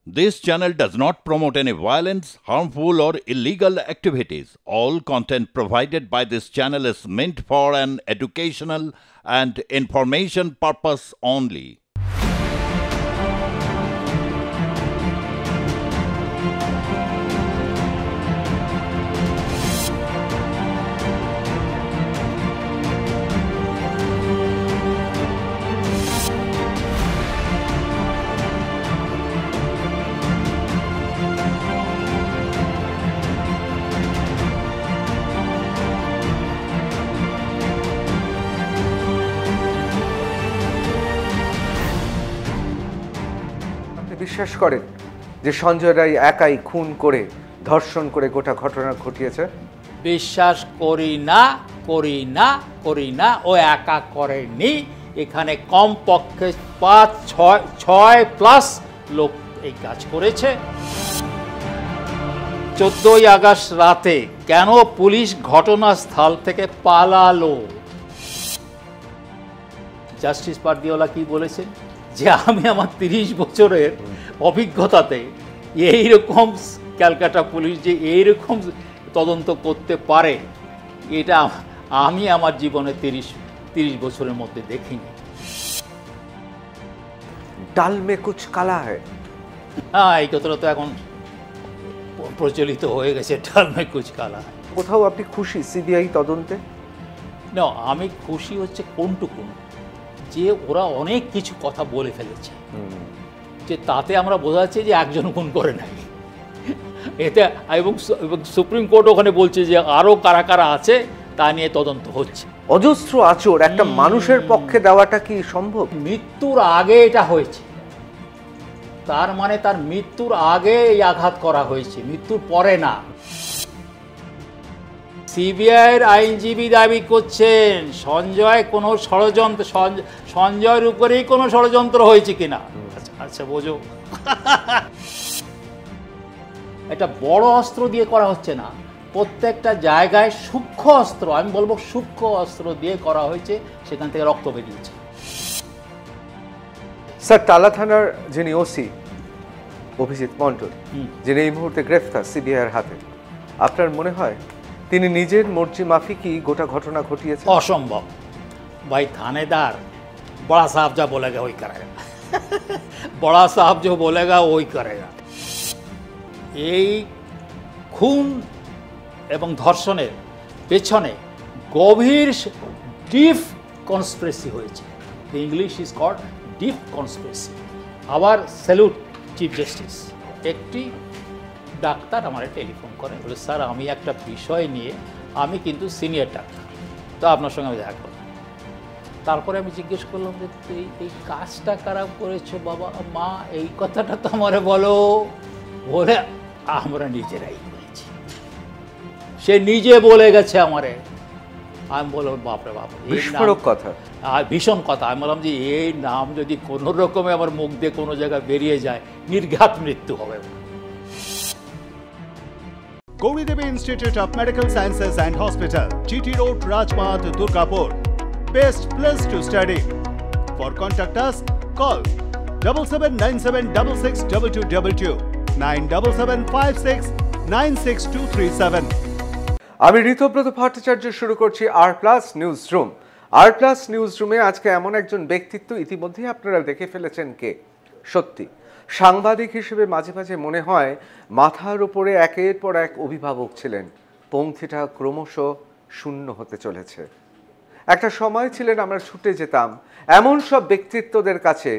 This channel does not promote any violence, harmful, or illegal activities. All content provided by this channel is meant for an educational and information purpose only. বিশ্বাস করেন যে সঞ্জয় রায় একাই খুন করে ধর্ষণ করে গোটা ঘটনা ঘটিয়েছে? বিশ্বাস করি না ও একা করেনি। এখানে কমপক্ষে 5-6 লোক এই কাজ করেছে। 14ই আগস্ট রাতে কেন পুলিশ ঘটনাস্থল থেকে পালালো? জাস্টিস পারদিওয়ালা কি বলেছেন যে আমি আমার 30 বছরের অভিজ্ঞতাতে এইরকম ক্যালকাটা পুলিশ যে এইরকম তদন্ত করতে পারে এটা আমি আমার জীবনে 30 বছরের মধ্যে দেখিনি। ডাল মে কুছ কালা হ্যায়। হ্যাঁ, এই কথাটা তো এখন প্রচলিত হয়ে গেছে, ডাল মে কুছ কালা। কোথাও আপনি খুশি সিবিআই তদন্তে? না, আমি খুশি হচ্ছে কোনটুকু যে ওরা অনেক কিছু কথা বলে ফেলেছে, যে তাতে আমরা বোঝা যাচ্ছে যে একজন খুন করে নাই এতে, এবং সুপ্রিম কোর্ট ওখানে বলছে যে আরও কারা কারা আছে তা নিয়ে তদন্ত হচ্ছে। অজস্র আচর একটা মানুষের পক্ষে দেওয়াটা কি সম্ভব? মৃত্যুর আগে এটা হয়েছে, তার মানে তার মৃত্যুর আগে এই আঘাত করা হয়েছে, মৃত্যুর পরে না। সিবিআইয়ের আইনজীবী দাবি করছেন সঞ্জয় কোনো ষড়যন্ত্র, সঞ্জয়ের উপরেই কোনো ষড়যন্ত্র হয়েছে কিনা। আচ্ছা বোঝো, এটা বড় অস্ত্র দিয়ে করা হচ্ছে না, প্রত্যেকটা জায়গায় সূক্ষ্ম অস্ত্র, আমি বলবো সূক্ষ্ম অস্ত্র দিয়ে করা হয়েছে, সেখান থেকে রক্ত বেরিয়েছে। স্যার, টালা থানার যিনি ওসি অভিজিৎ মণ্ডল, যিনি এই মুহূর্তে গ্রেফতার সিবিআইয়ের হাতে, আপনার মনে হয় তিনি নিজের মর্জি মাফিকই গোটা ঘটনা ঘটিয়েছে? অসম্ভব ভাই, থানেদার বড়া সাহেব যা বলেগা ওই করেগা, বড়া সাহেব जो बोलेगा ওই করেগা। এই খুন এবং ধর্ষণের পেছনে গভীর ডিপ কনস্পিরেসি হয়েছে। The English is called deep conspiracy. আবার স্যালুট চিফ জাস্টিস। একটি ডাক্তার আমার টেলিফোন করে, বলে স্যার আমি একটা বিষয় নিয়ে, আমি কিন্তু সিনিয়র ডাক্তার, তো আপনার সঙ্গে আমি দেখা করলাম। তারপরে আমি জিজ্ঞেস করলাম যে এই কাজটা কারা করেছো বাবা মা, এই কথাটা তো আমারে বলো। বলে আমরা নিজেরাই করেছি, সে নিজে বলে গেছে আমারে। আমি বললাম বাপরে বাপ, বিস্ফোরক কথা, ভীষণ কথা। আমি বললাম যে এই নাম যদি কোনো রকমে আমার মুখ দিয়ে কোনো জায়গায় বেরিয়ে যায়, নির্ঘাত মৃত্যু হবে। Gauri Devi Institute of Medical Sciences and Hospital, GT Road, Rajpath, Durgapur. Best place to study. For contact us, call 7797662222, 9775696237. আমি ঋতব্রত ভট্টাচার্য, শুরু করছি R+ news room. R+ news রুমে আজকে এমন একজন ব্যক্তিত্ব ইতিমধ্যেই আপনারা দেখে ফেলেছেন কে। সত্যি সাংবাদিক হিসেবে মাঝে মাঝে মনে হয় মাথার উপরে একের পর এক অভিভাবক ছিলেন, পংক্তিটা ক্রমশ শূন্য হতে চলেছে। একটা সময় ছিলেন আমরা ছুটে যেতাম এমন সব ব্যক্তিত্বদের কাছে,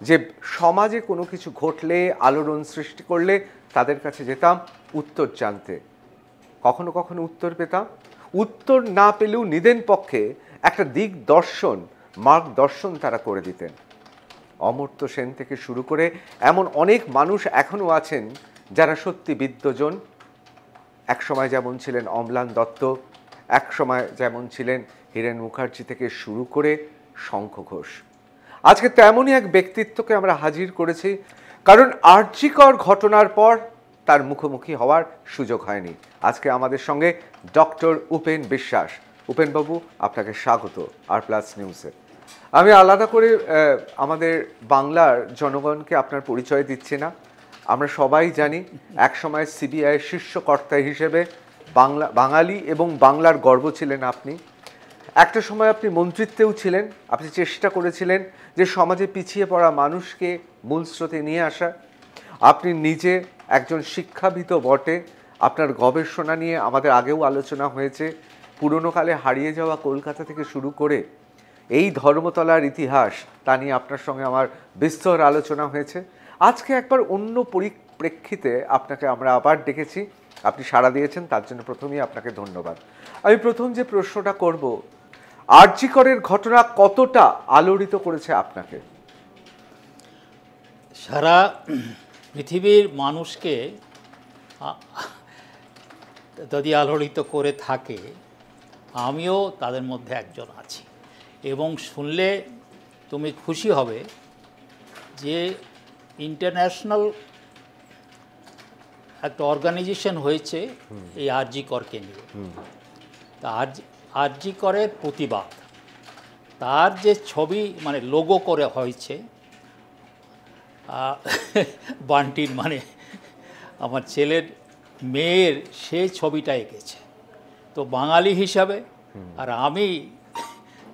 যে সমাজে কোনো কিছু ঘটলে, আলোড়ন সৃষ্টি করলে তাদের কাছে যেতাম উত্তর জানতে। কখনো কখনো উত্তর পেতাম, উত্তর না পেলেও নিদেন পক্ষে একটা দিকদর্শন, মার্গদর্শন তারা করে দিতেন। অমর্ত্য সেন থেকে শুরু করে এমন অনেক মানুষ এখনও আছেন যারা সত্যি বিদ্বজন। একসময় যেমন ছিলেন অম্লান দত্ত, একসময় যেমন ছিলেন হীরেন মুখার্জি থেকে শুরু করে শঙ্খ ঘোষ। আজকে তেমনই এক ব্যক্তিত্বকে আমরা হাজির করেছি, কারণ আর্যিকর ঘটনার পর তার মুখোমুখি হওয়ার সুযোগ হয়নি। আজকে আমাদের সঙ্গে ডক্টর উপেন বিশ্বাস। উপেনবাবু, আপনাকে স্বাগত R+ নিউজে। আমি আলাদা করে আমাদের বাংলার জনগণকে আপনার পরিচয় দিচ্ছি না, আমরা সবাই জানি একসময় সিবিআইয়ের শীর্ষ কর্তা হিসেবে বাঙালি এবং বাংলার গর্ব ছিলেন আপনি। একটা সময় আপনি মন্ত্রিত্বেও ছিলেন, আপনি চেষ্টা করেছিলেন যে সমাজে পিছিয়ে পড়া মানুষকে মূল স্রোতে নিয়ে আসা। আপনি নিজে একজন শিক্ষাবিদ বটে, আপনার গবেষণা নিয়ে আমাদের আগেও আলোচনা হয়েছে। পুরনো কালে হারিয়ে যাওয়া কলকাতা থেকে শুরু করে এই ধর্মতলার ইতিহাস, তা নিয়ে আপনার সঙ্গে আমার বিস্তর আলোচনা হয়েছে। আজকে একবার অন্য পরিপ্রেক্ষিতে আপনাকে আমরা আবার ডেকেছি, আপনি সাড়া দিয়েছেন, তার জন্য প্রথমেই আপনাকে ধন্যবাদ। আমি প্রথম যে প্রশ্নটা করব, আরজি করের ঘটনা কতটা আলোড়িত করেছে আপনাকে? সারা পৃথিবীর মানুষকে যদি আলোড়িত করে থাকে, আমিও তাদের মধ্যে একজন আছি। এবং শুনলে তুমি খুশি হবে যে ইন্টারন্যাশনাল একটা অর্গানাইজেশন হয়েছে এই আরজি করকে নিয়ে। তা আরজি করের প্রতিবাদ, তার যে ছবি মানে লোগো করে হয়েছে, বান্টির মানে আমার ছেলের মেয়ের সেই ছবিটা এঁকেছে। তো বাঙালি হিসাবে আর আমি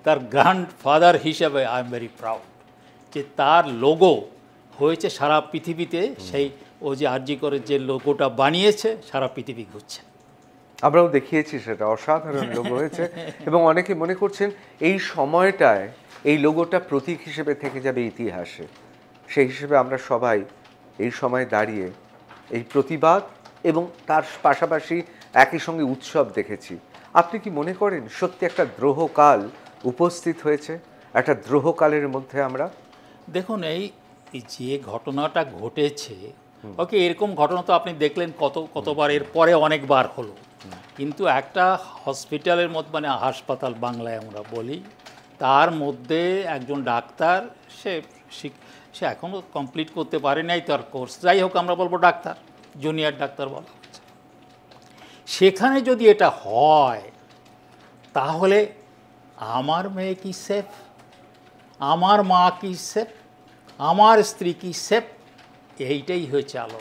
তার গ্র্যান্ডফাদার হিসাবে আই এম ভেরি প্রাউড যে তার লোগো হয়েছে সারা পৃথিবীতে। সেই ও যে আরজি করে যে লোগোটা বানিয়েছে সারা পৃথিবী ঘুরছে। আমরাও দেখিয়েছি, সেটা অসাধারণ লোগো হয়েছে। এবং অনেকে মনে করছেন এই সময়টায় এই লোগোটা প্রতীক হিসেবে থেকে যাবে ইতিহাসে। সেই হিসেবে আমরা সবাই এই সময় দাঁড়িয়ে এই প্রতিবাদ এবং তার পাশাপাশি একই সঙ্গে উৎসব দেখেছি। আপনি কি মনে করেন সত্যি একটা দ্রোহকাল উপস্থিত হয়েছে? একটা দ্রোহকালের মধ্যে আমরা দেখুন, এই যে ঘটনাটা ঘটেছে, ওকে, এরকম ঘটনা তো আপনি দেখলেন কতবার, এর পরে অনেকবার হলো। কিন্তু একটা হসপিটালের মধ্যে, মানে হাসপাতাল বাংলায় আমরা বলি, তার মধ্যে একজন ডাক্তার, সে এখনও কমপ্লিট করতে পারে নাই তার কোর্স, যাই হোক আমরা বলবো ডাক্তার, জুনিয়র ডাক্তার বলা হচ্ছে। সেখানে যদি এটা হয় তাহলে আমার মেয়ে কি সেফ, আমার মা কি সেফ, আমার স্ত্রী কি সেফ? এইটাই হয়েছে আলো,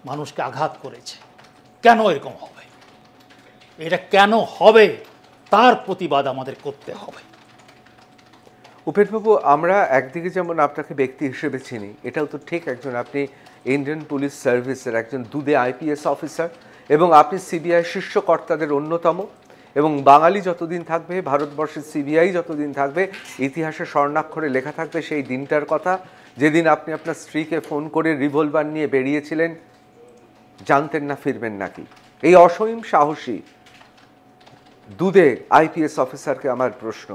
মানুষকে আঘাত করেছে। কেন এরকম হবে, এটা কেন হবে, তার প্রতিবাদ আমাদের করতে হবে। উপেনবাবু, আমরা একদিকে যেমন আপনাকে ব্যক্তি হিসেবে চিনি, এটাও তো ঠিক, একজন আপনি ইন্ডিয়ান পুলিশ সার্ভিসের একজন দুদে আইপিএস অফিসার এবং আপনি সিবিআই শীর্ষ কর্তাদের অন্যতম। এবং বাঙালি যতদিন থাকবে, ভারতবর্ষের সিবিআই যতদিন থাকবে, ইতিহাসে স্বর্ণাক্ষরে লেখা থাকবে সেই দিনটার কথা, যেদিন আপনি আপনার স্ত্রীকে ফোন করে রিভলভার নিয়ে বেরিয়েছিলেন, জানতেন না ফিরবেন নাকি। এই অসীম সাহসী দুদে আইপিএস অফিসারকে আমার প্রশ্ন,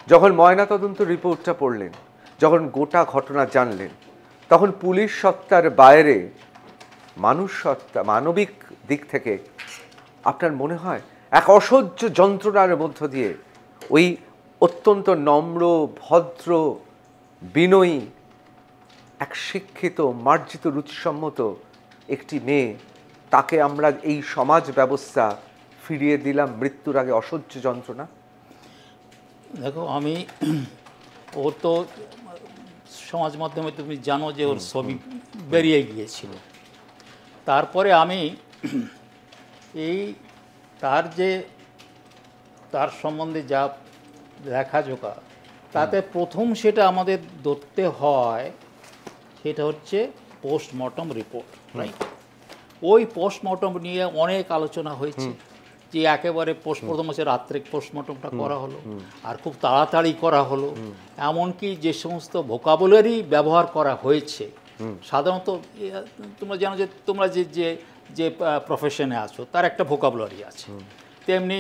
যখন ময়নাতদন্ত রিপোর্টটা পড়লেন, যখন গোটা ঘটনা জানলেন, তখন পুলিশ সত্তার বাইরে মানুষ সত্তা, মানবিক দিক থেকে আপনার মনে হয় এক অসহ্য যন্ত্রণার মধ্য দিয়ে ওই অত্যন্ত নম্র, ভদ্র, বিনয়ী, এক শিক্ষিত, মার্জিত, রুচিসম্মত একটি মেয়ে, তাকে আমরা এই সমাজ ব্যবস্থা ফিরিয়ে দিলাম মৃত্যুর আগে, অসহ্য যন্ত্রণা? দেখো, আমি ওর তো সমাজ মাধ্যমে তুমি জানো যে ওর ছবি বেরিয়ে গিয়েছিল। তারপরে আমি এই তার সম্বন্ধে যা লেখাজোখা, তাতে প্রথম সেটা আমাদের ধরতে হয়, সেটা হচ্ছে পোস্টমর্টম রিপোর্ট, রাইট? ওই পোস্টমর্টম নিয়ে অনেক আলোচনা হয়েছে যে একেবারে প্রথম হচ্ছে রাত্রে পোস্টমর্টমটা করা হলো, আর খুব তাড়াতাড়ি করা হলো। এমনকি যে সমস্ত ভোকাবুলারি ব্যবহার করা হয়েছে, সাধারণত তোমরা জানো যে তোমরা যে প্রফেশনে আছো তার একটা ভোকাবুলারি আছে, তেমনি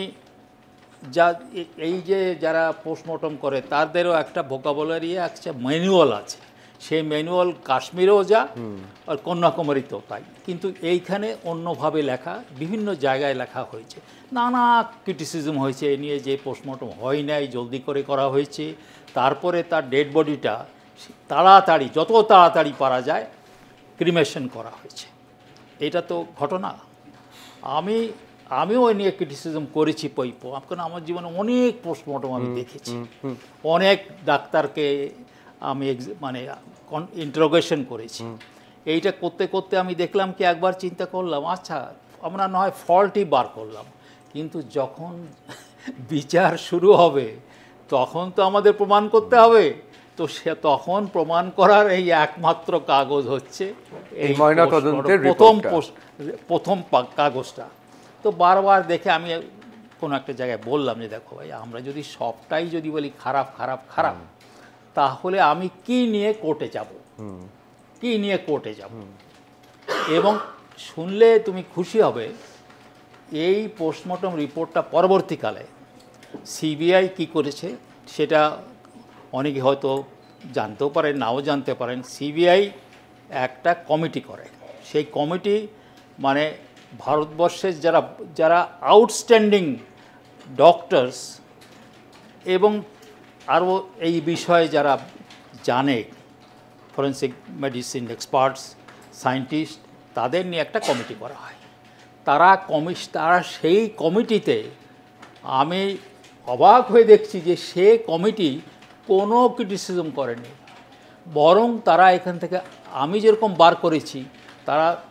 এই যে যারা পোস্টমর্টম করে তাদেরও একটা ভোকাবুলারি, একটা ম্যানুয়াল আছে। সেই ম্যানুয়াল কাশ্মীরেও যা আর কন্যাকুমারীতেও তাই, কিন্তু এইখানে অন্যভাবে লেখা, বিভিন্ন জায়গায় লেখা হয়েছে। নানা ক্রিটিসিজম হয়েছে এ নিয়ে যে পোস্টমর্টম হয় নাই, জলদি করে করা হয়েছে, তারপরে তার ডেড বডিটা তাড়াতাড়ি, যত তাড়াতাড়ি পারা যায় ক্রিমেশন করা হয়েছে। এটা তো ঘটনা। আমিও ওই নিয়ে ক্রিটিসিজম করেছি, কারণ আমার জীবনে অনেক পোস্টমর্টম আমি দেখেছি, অনেক ডাক্তারকে আমি মানে ইন্টারোগেশন করেছি, এইটা করতে করতে আমি দেখলাম কি, একবার চিন্তা করলাম আচ্ছা আমরা না হয় ফল্টই বার করলাম, কিন্তু যখন বিচার শুরু হবে তখন তো আমাদের প্রমাণ করতে হবে। তো সে তখন প্রমাণ করার এই একমাত্র কাগজ হচ্ছে এই ময়নাতদন্তের প্রথম কাগজটা। তো বারবার দেখে আমি কোনো একটা জায়গায় বললাম যে দেখো ভাই, আমরা যদি সবটাই যদি বলি খারাপ খারাপ খারাপ, তাহলে আমি কি নিয়ে কোর্টে যাব, কি নিয়ে কোর্টে যাব? এবং শুনলে তুমি খুশি হবে, এই পোস্টমর্টম রিপোর্টটা পরবর্তীকালে সিবিআই কি করেছে সেটা অনেকে হয়তো জানতেও পারেন, নাও জানতে পারেন। সিবিআই একটা কমিটি করে, সেই কমিটি মানে ভারতবর্ষের যারা যারা আউটস্ট্যান্ডিং ডক্টরস এবং আরও এই বিষয়ে যারা জানে, ফরেন্সিক মেডিসিন এক্সপার্টস, সায়েন্টিস্ট, তাদের নিয়ে একটা কমিটি করা হয়। তারা সেই কমিটিতে আমি অবাক হয়ে দেখছি যে সে কমিটি কোনো ক্রিটিসিজম করেনি, বরং তারা এখান থেকে আমি যেরকম বার করেছি,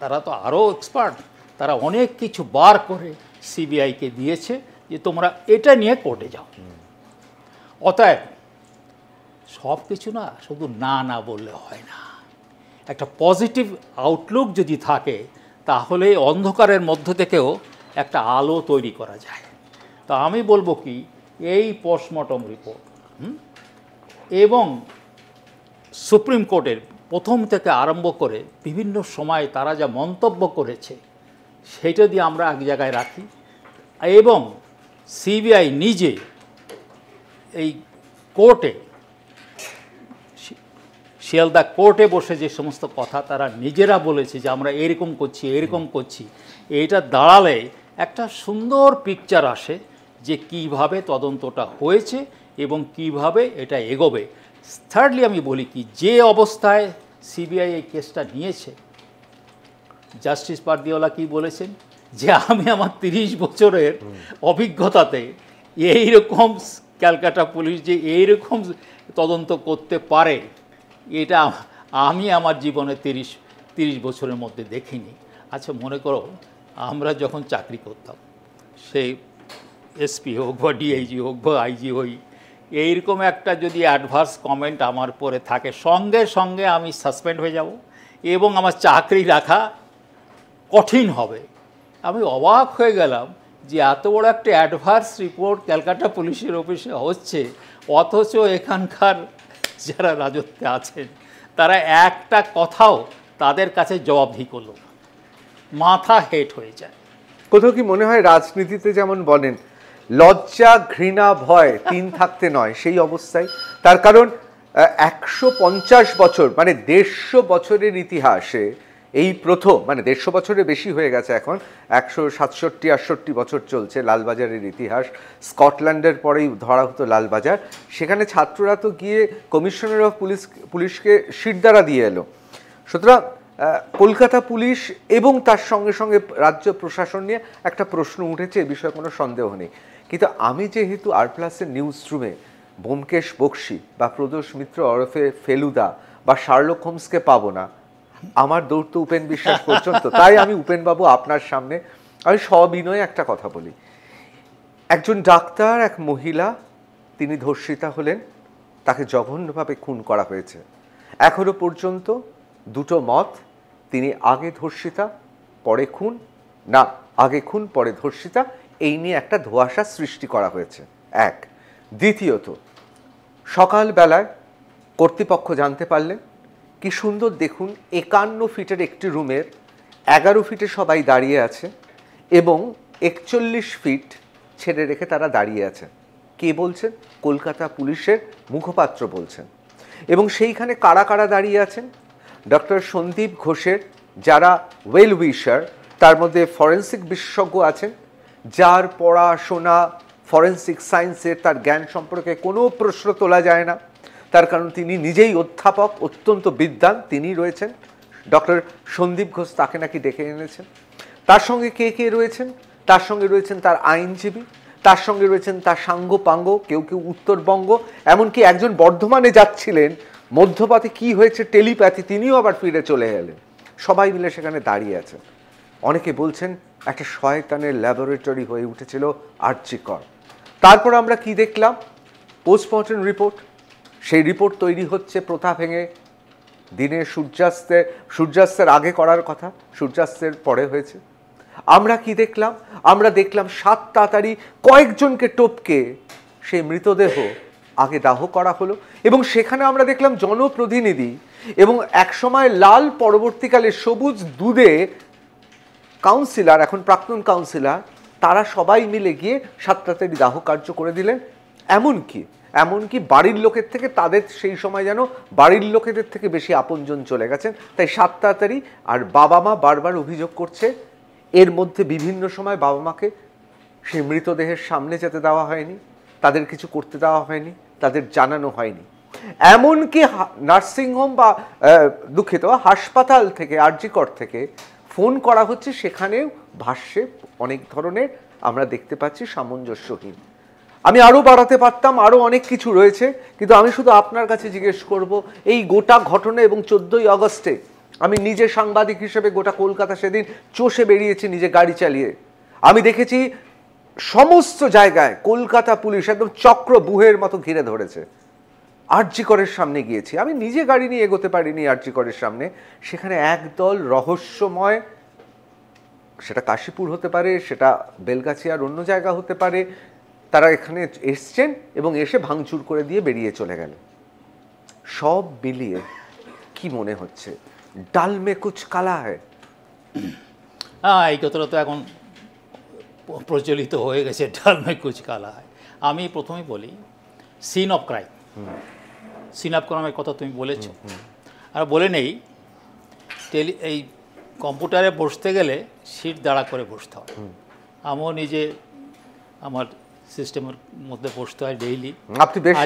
তারা তো আরও এক্সপার্ট, তারা অনেক কিছু বার করে সিবিআইকে দিয়েছে যে তোমরা এটা নিয়ে কোর্টে যাও। অতএব সব কিছু না শুধু না না বললে হয় না, একটা পজিটিভ আউটলুক যদি থাকে তাহলে অন্ধকারের মধ্য থেকেও একটা আলো তৈরি করা যায়। তো আমি বলবো কি, এই পোস্টমর্টম রিপোর্ট এবং সুপ্রিম কোর্টের প্রথম থেকে আরম্ভ করে বিভিন্ন সময় তারা যা মন্তব্য করেছে সেটা দিয়ে আমরা এক জায়গায় রাখি, এবং সিবিআই নিজে এই কোর্টে, শিয়ালদা কোর্টে বসে যে সমস্ত কথা তারা নিজেরা বলেছে যে আমরা এরকম করছি এরকম করছি, এটা দাঁড়ালে একটা সুন্দর পিকচার আসে যে কিভাবে তদন্তটা হয়েছে এবং কিভাবে এটা এগোবে। থার্ডলি আমি বলি কি, যে অবস্থায় সিবিআই এই কেসটা নিয়েছে, জাস্টিস পারদিওয়ালা কি বলেছেন যে আমি আমার 30 বছরের অভিজ্ঞতাতে এইরকম ক্যালকাটা পুলিশ যে এইরকম তদন্ত করতে পারে, এটা আমি আমার জীবনে 30 বছরের মধ্যে দেখিনি। আচ্ছা মনে করো আমরা যখন চাকরি করতাম, সেই এসপি হোক বা ডিআইজি হোক বা আইজি হই, এইরকম একটা যদি অ্যাডভার্স কমেন্ট আমার পরে থাকে, সঙ্গে সঙ্গে আমি সাসপেন্ড হয়ে যাব এবং আমার চাকরি রাখা কঠিন হবে। আমি অবাক হয়ে গেলাম যে এত বড় একটা অ্যাডভার্স রিপোর্ট ক্যালকাটা পুলিশের অফিসে হচ্ছে, অথচ এখানকার যারা রাজত্বে আছেন তারা একটা কথাও তাদের কাছে জবাবদিহি করল না, মাথা হেট হয়ে যায়। কোথাও কি মনে হয় রাজনীতিতে যেমন বলেন লজ্জা ঘৃণা ভয় 3 থাকতে নয়, সেই অবস্থায়? তার কারণ 150 বছর মানে 150 বছরের ইতিহাসে এই প্রথম, মানে 150 বছরের বেশি হয়ে গেছে এখন, 167-68 বছর চলছে লালবাজারের ইতিহাস। স্কটল্যান্ডের পরেই ধরা হতো লালবাজার, সেখানে ছাত্ররা তো গিয়ে কমিশনার অফ পুলিশকে শিরদাঁড়া দিয়ে এলো। সুতরাং কলকাতা পুলিশ এবং তার সঙ্গে সঙ্গে রাজ্য প্রশাসন নিয়ে একটা প্রশ্ন উঠেছে, এ বিষয়ে কোনো সন্দেহ নেই। কিন্তু আমি যেহেতু আর+এর নিউজ রুমে ব্যোমকেশ বক্সী বা প্রদোষ মিত্র ওরফে ফেলুদা বা শার্লক হোমসকে পাবো না, আমার দৌড় তো উপেন বিশ্বাস পর্যন্ত, তাই আমি উপেনবাবু আপনার সামনে আমি সবিনয়ে একটা কথা বলি। একজন ডাক্তার, এক মহিলা, তিনি ধর্ষিতা হলেন, তাকে জঘন্যভাবে খুন করা হয়েছে। এখনো পর্যন্ত দুটো মত, তিনি আগে ধর্ষিতা পরে খুন, না আগে খুন পরে ধর্ষিতা, এই নিয়ে একটা ধোঁয়াশা সৃষ্টি করা হয়েছে। এক, দ্বিতীয়ত সকালবেলায় কর্তৃপক্ষ জানতে পারলেন, কি সুন্দর দেখুন, 51 ফিটের একটি রুমের 11 ফিটে সবাই দাঁড়িয়ে আছে এবং 41 ফিট ছেড়ে রেখে তারা দাঁড়িয়ে আছে। কে বলছেন? কলকাতা পুলিশের মুখপাত্র বলছেন। এবং সেইখানে কারা কারা দাঁড়িয়ে আছেন? ডক্টর সন্দীপ ঘোষের যারা ওয়েল উইশার, তার মধ্যে ফরেন্সিক বিশেষজ্ঞ আছেন, যার পড়াশোনা ফরেন্সিক সায়েন্সের, তার জ্ঞান সম্পর্কে কোনো প্রশ্ন তোলা যায় না, তার কারণ তিনি নিজেই অধ্যাপক, অত্যন্ত বিদ্বান, তিনি রয়েছেন। ডক্টর সন্দীপ ঘোষ তাকে নাকি ডেকে এনেছেন। তার সঙ্গে কে কে রয়েছেন? তার সঙ্গে রয়েছেন তার আইনজীবী, তার সঙ্গে রয়েছেন তার সাঙ্গপাঙ্গ, কেউ কেউ উত্তরবঙ্গ, এমনকি একজন বর্ধমানে যাচ্ছিলেন, মধ্যপথে কি হয়েছে টেলিপ্যাথি, তিনিও আবার ফিরে চলে এলেন। সবাই মিলে সেখানে দাঁড়িয়ে আছেন। অনেকে বলছেন একটা শয়তানের ল্যাবরেটরি হয়ে উঠেছিল আরজি কর। তারপর আমরা কি দেখলাম? Postmortem report. সেই রিপোর্ট তৈরি হচ্ছে প্রথা ভেঙে। দিনে সূর্যাস্তের আগে করার কথা, সূর্যাস্তের পরে হয়েছে। আমরা কি দেখলাম? আমরা দেখলাম 7 তাড়াতাড়ি কয়েকজনকে টপকে সেই মৃতদেহ আগে দাহ করা হলো, এবং সেখানে আমরা দেখলাম জনপ্রতিনিধি এবং একসময় লাল, পরবর্তীকালে সবুজ দুধে কাউন্সিলর, এখন প্রাক্তন কাউন্সিলর, তারা সবাই মিলে গিয়ে 7 তাড়াতাড়ি দাহ কার্য করে দিলেন। এমনকি বাড়ির লোকের থেকে, তাদের সেই সময় যেন বাড়ির লোকেদের থেকে বেশি আপনজন চলে গেছেন। তাই 7 তাড়াতাড়ি। আর বাবা মা বারবার অভিযোগ করছে এর মধ্যে বিভিন্ন সময় বাবা মাকে সেই মৃতদেহের সামনে যেতে দেওয়া হয়নি, তাদের কিছু করতে দেওয়া হয়নি, তাদের জানানো হয়নি। এমনকি নার্সিংহোম বা দুঃখিত হাসপাতাল থেকে, আরজি কর থেকে ফোন করা হচ্ছে, সেখানেও ভাষ্যে অনেক ধরনের আমরা দেখতে পাচ্ছি সামঞ্জস্যহীন। আমি আরও বাড়াতে পারতাম, আরও অনেক কিছু রয়েছে, কিন্তু আমি শুধু আপনার কাছে জিজ্ঞেস করব, এই গোটা ঘটনা এবং 14ই আগস্টে আমি নিজে সাংবাদিক হিসেবে গোটা কলকাতা সেদিন চষে বেরিয়েছি নিজে গাড়ি চালিয়ে। আমি দেখেছি সমস্ত জায়গায় কলকাতা পুলিশ একদম চক্রবুহের মতো ঘিরে ধরেছে। আরজি করের সামনে গিয়েছি, আমি নিজে গাড়ি নিয়ে এগোতে পারিনি আরজি করের সামনে। সেখানে একদল রহস্যময়, সেটা কাশীপুর হতে পারে, সেটা বেলগাছিয়ার অন্য জায়গা হতে পারে, তারা এখানে এসছেন এবং এসে ভাঙচুর করে দিয়ে বেরিয়ে চলে গেল। সব মিলিয়ে কি মনে হচ্ছে? ডাল মে কুছ কালা হ্যায়। হ্যাঁ, এই কথাটা তো এখন প্রচলিত হয়ে গেছে, ডাল মে কুছ কালা হ্যায়। আমি প্রথমেই বলি, scene of crime, scene of ক্রাইমের কথা তুমি বলেছ। আর বলে নেই, এই কম্পিউটারে বসতে গেলে সিট দাঁড়া করে বসতে হয়। আমিও নিজে আমার সিস্টেমের মধ্যে বসতে হয় ডেইলি। আপনি বেশ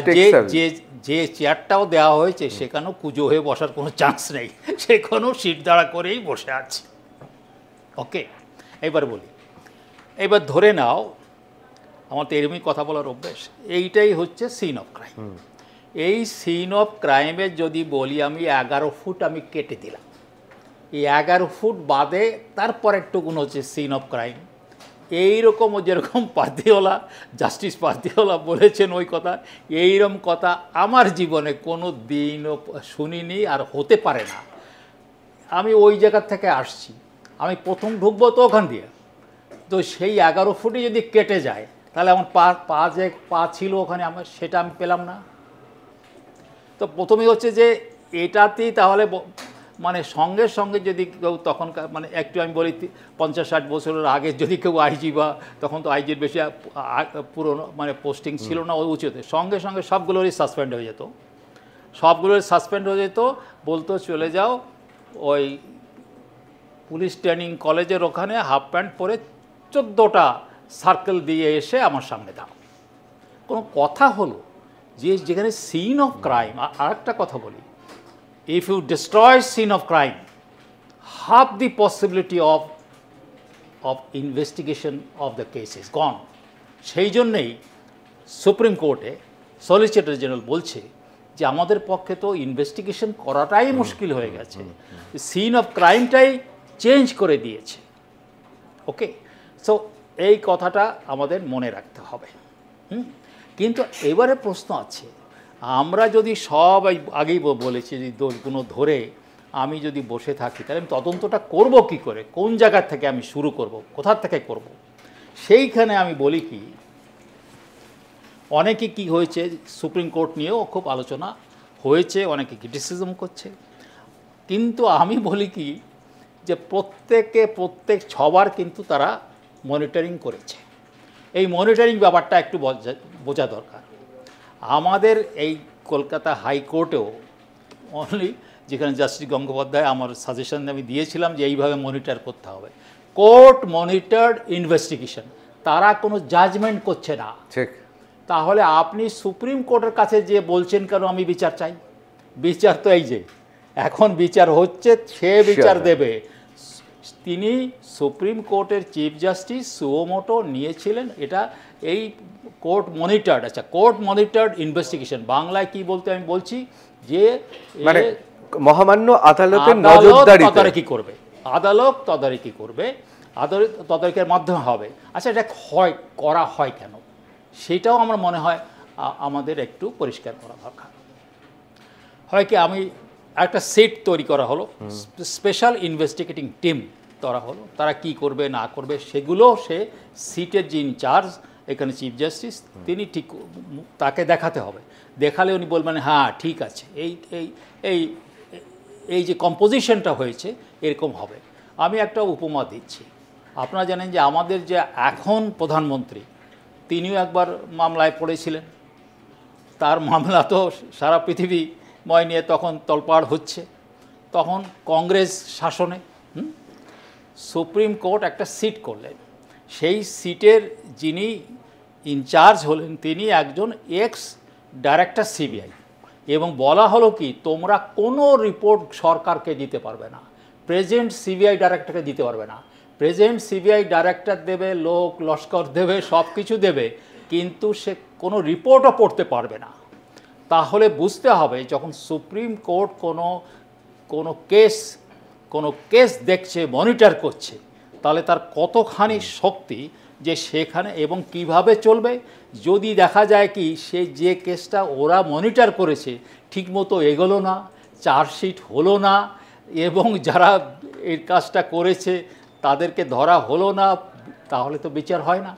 যে চেয়ারটাও দেওয়া হয়েছে সেখানেও কুজো হয়ে বসার কোনো চান্স নেই, সেখানেও সিট দাঁড়া করেই বসে আছে। ওকে, এবার বলি, এবার ধরে নাও, আমার তো এরকমই কথা বলার অভ্যেস, এইটাই হচ্ছে সিন অফ ক্রাইম। এই সিন অফ ক্রাইমের যদি বলি আমি 11 ফুট আমি কেটে দিলাম, এই 11 ফুট বাদে তারপর একটুকুন হচ্ছে সিন অফ ক্রাইম। এইরকম যেরকম পার্দিওলা, জাস্টিস পার্দিওলা বলেছেন ওই কথা, এইরকম কথা আমার জীবনে কোনো দিনও শুনিনি, আর হতে পারে না। আমি ওই জায়গার থেকে আসছি, আমি প্রথম ঢুকবো তো ওখান দিয়ে, তো সেই 11 ফুটে যদি কেটে যায় তাহলে আমার পা ছিল ওখানে, আমার সেটা আমি পেলাম না। তো প্রথমেই হচ্ছে যে এটাতেই তাহলে মানে সঙ্গে সঙ্গে যদি কেউ তখনকার, মানে একটু আমি বলি 50-60 বছরের আগে যদি কেউ আইজি, বা তখন তো আইজির বেশি পুরনো মানে পোস্টিং ছিল না ওই উঁচুতে, সঙ্গে সঙ্গে সবগুলোরই সাসপেন্ড হয়ে যেত, বলতো চলে যাও ওই পুলিশ ট্রেনিং কলেজের ওখানে হাফ প্যান্ট পরে 14টা সার্কেল দিয়ে এসে আমার সামনে দাও। কোনো কথা হলো যে যেখানে সিন অফ ক্রাইম। আর একটা কথা বলি, if you destroy scene of crime, half the possibility of investigation of the case is gone. সেই জন্যেই সুপ্রিম কোর্টে সলিসিটর জেনারেল বলছে যে আমাদের পক্ষে তো ইনভেস্টিগেশন করাটাই মুশকিল হয়ে গেছে, সিন অফ ক্রাইমটাই চেঞ্জ করে দিয়েছে। ওকে, সো এই কথাটা আমাদের মনে রাখতে হবে। কিন্তু এবারে প্রশ্ন আছে, আমরা যদি সব আগেই বলেছি যে দোষগুলো ধরে আমি যদি বসে থাকি, তাহলে আমি তদন্তটা করব কি করে, কোন জায়গা থেকে আমি শুরু করব, কোথা থেকে করব? সেইখানে আমি বলি কি, অনেকে কি হয়েছে, সুপ্রিম কোর্ট নিয়েও খুব আলোচনা হয়েছে, অনেকে ক্রিটিসিজম করছে, কিন্তু আমি বলি কি যে প্রত্যেক সবার কিন্তু তারা মনিটরিং করেছে। এই মনিটরিং ব্যাপারটা একটু বোঝা দরকার। আমাদের এই কলকাতা হাইকোর্টেও অনলি, যেখানে জাস্টিস গঙ্গোপাধ্যায় আমার সাজেশন আমি দিয়েছিলাম যে এইভাবে মনিটর করতে হবে, কোর্ট মনিটরড ইনভেস্টিগেশন, তারা কোনো জাজমেন্ট করছে না। ঠিক, তাহলে আপনি সুপ্রিম কোর্টের কাছে যে বলছেন কেন আমি বিচার চাই? বিচার তো এই যে এখন বিচার হচ্ছে, সে বিচার দেবে। তিনি সুপ্রিম কোর্টের চিফ জাস্টিস সুমোটো নিয়েছিলেন এটা, এই কোর্ট মনিটরড, আচ্ছা কোর্ট মনিটরড ইনভেস্টিগেশন বাংলায় কি বলতে আমি বলছি যে মানে মহামান্য আদালতের আদালত নজরদারিতে তদারকি করবে, আদালত তদারকি করবে, আদালত তদারকির মাধ্যমে হবে। আচ্ছা, এটা করা হয় কেন, সেটাও আমার মনে হয় আমাদের একটু পরিষ্কার করা দরকার। হয় কি, আমি একটা সেট তৈরি করা হলো, স্পেশাল ইনভেস্টিগেটিং টিম করা হলো, তারা কি করবে না করবে সেগুলো সে সিটের যে ইনচার্জ এখানে চিফ জাস্টিস, তিনি ঠিক তাকে দেখাতে হবে। দেখালে উনি বলবেন হ্যাঁ ঠিক আছে, এই এই এই এই যে কম্পোজিশনটা হয়েছে এরকম হবে। আমি একটা উপমা দিচ্ছি। আপনারা জানেন যে আমাদের যে এখন প্রধানমন্ত্রী, তিনিও একবার মামলায় পড়েছিলেন। তার মামলা তো সারা পৃথিবীময় নিয়ে তখন তোলপাড় হচ্ছে। তখন কংগ্রেস শাসনে সুপ্রিম কোর্ট একটা সিট করলেন। সেই সিটের যিনি ইনচার্জ হলেন তিনি একজন এক্স ডাইরেক্টর সিবিআই, এবং বলা হলো কি, তোমরা কোনো রিপোর্ট সরকারকে দিতে পারবে না, প্রেজেন্ট সিবিআই ডাইরেক্টরকে দিতে পারবে না। প্রেজেন্ট সিবিআই ডাইরেক্টর দেবে, লোক লস্কর দেবে, সব কিছু দেবে, কিন্তু সে কোনো রিপোর্টও পড়তে পারবে না। তাহলে বুঝতে হবে যখন সুপ্রিম কোর্ট কোনো কেস দেখছে, মনিটর করছে, তাহলে তার কতখানি শক্তি যে সেখানে এবং কিভাবে চলবে। যদি দেখা যায় কি সে যে কেসটা ওরা মনিটর করেছে ঠিকমতো এগোলো না, চার্জশিট হলো না, এবং যারা এই কাজটা করেছে তাদেরকে ধরা হলো না, তাহলে তো বিচার হয় না।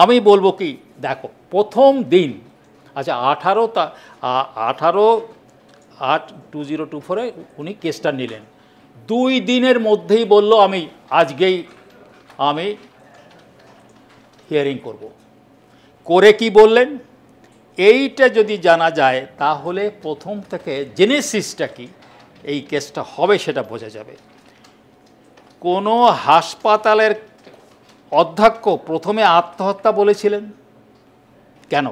আমি বলবো কি, দেখো প্রথম দিন, আচ্ছা 18/8/2024 উনি কেসটা নিলেন, 2 দিনের মধ্যেই বলল আজকেই আমি হিয়ারিং করব। করে কি বললেন, এইটা যদি জানা যায় তাহলে প্রথম থেকে জেনেসিসটা কি এই কেসটা হবে সেটা বোঝা যাবে। কোনো হাসপাতালের অধ্যক্ষ প্রথমে আত্মহত্যা বলেছিলেন কেন?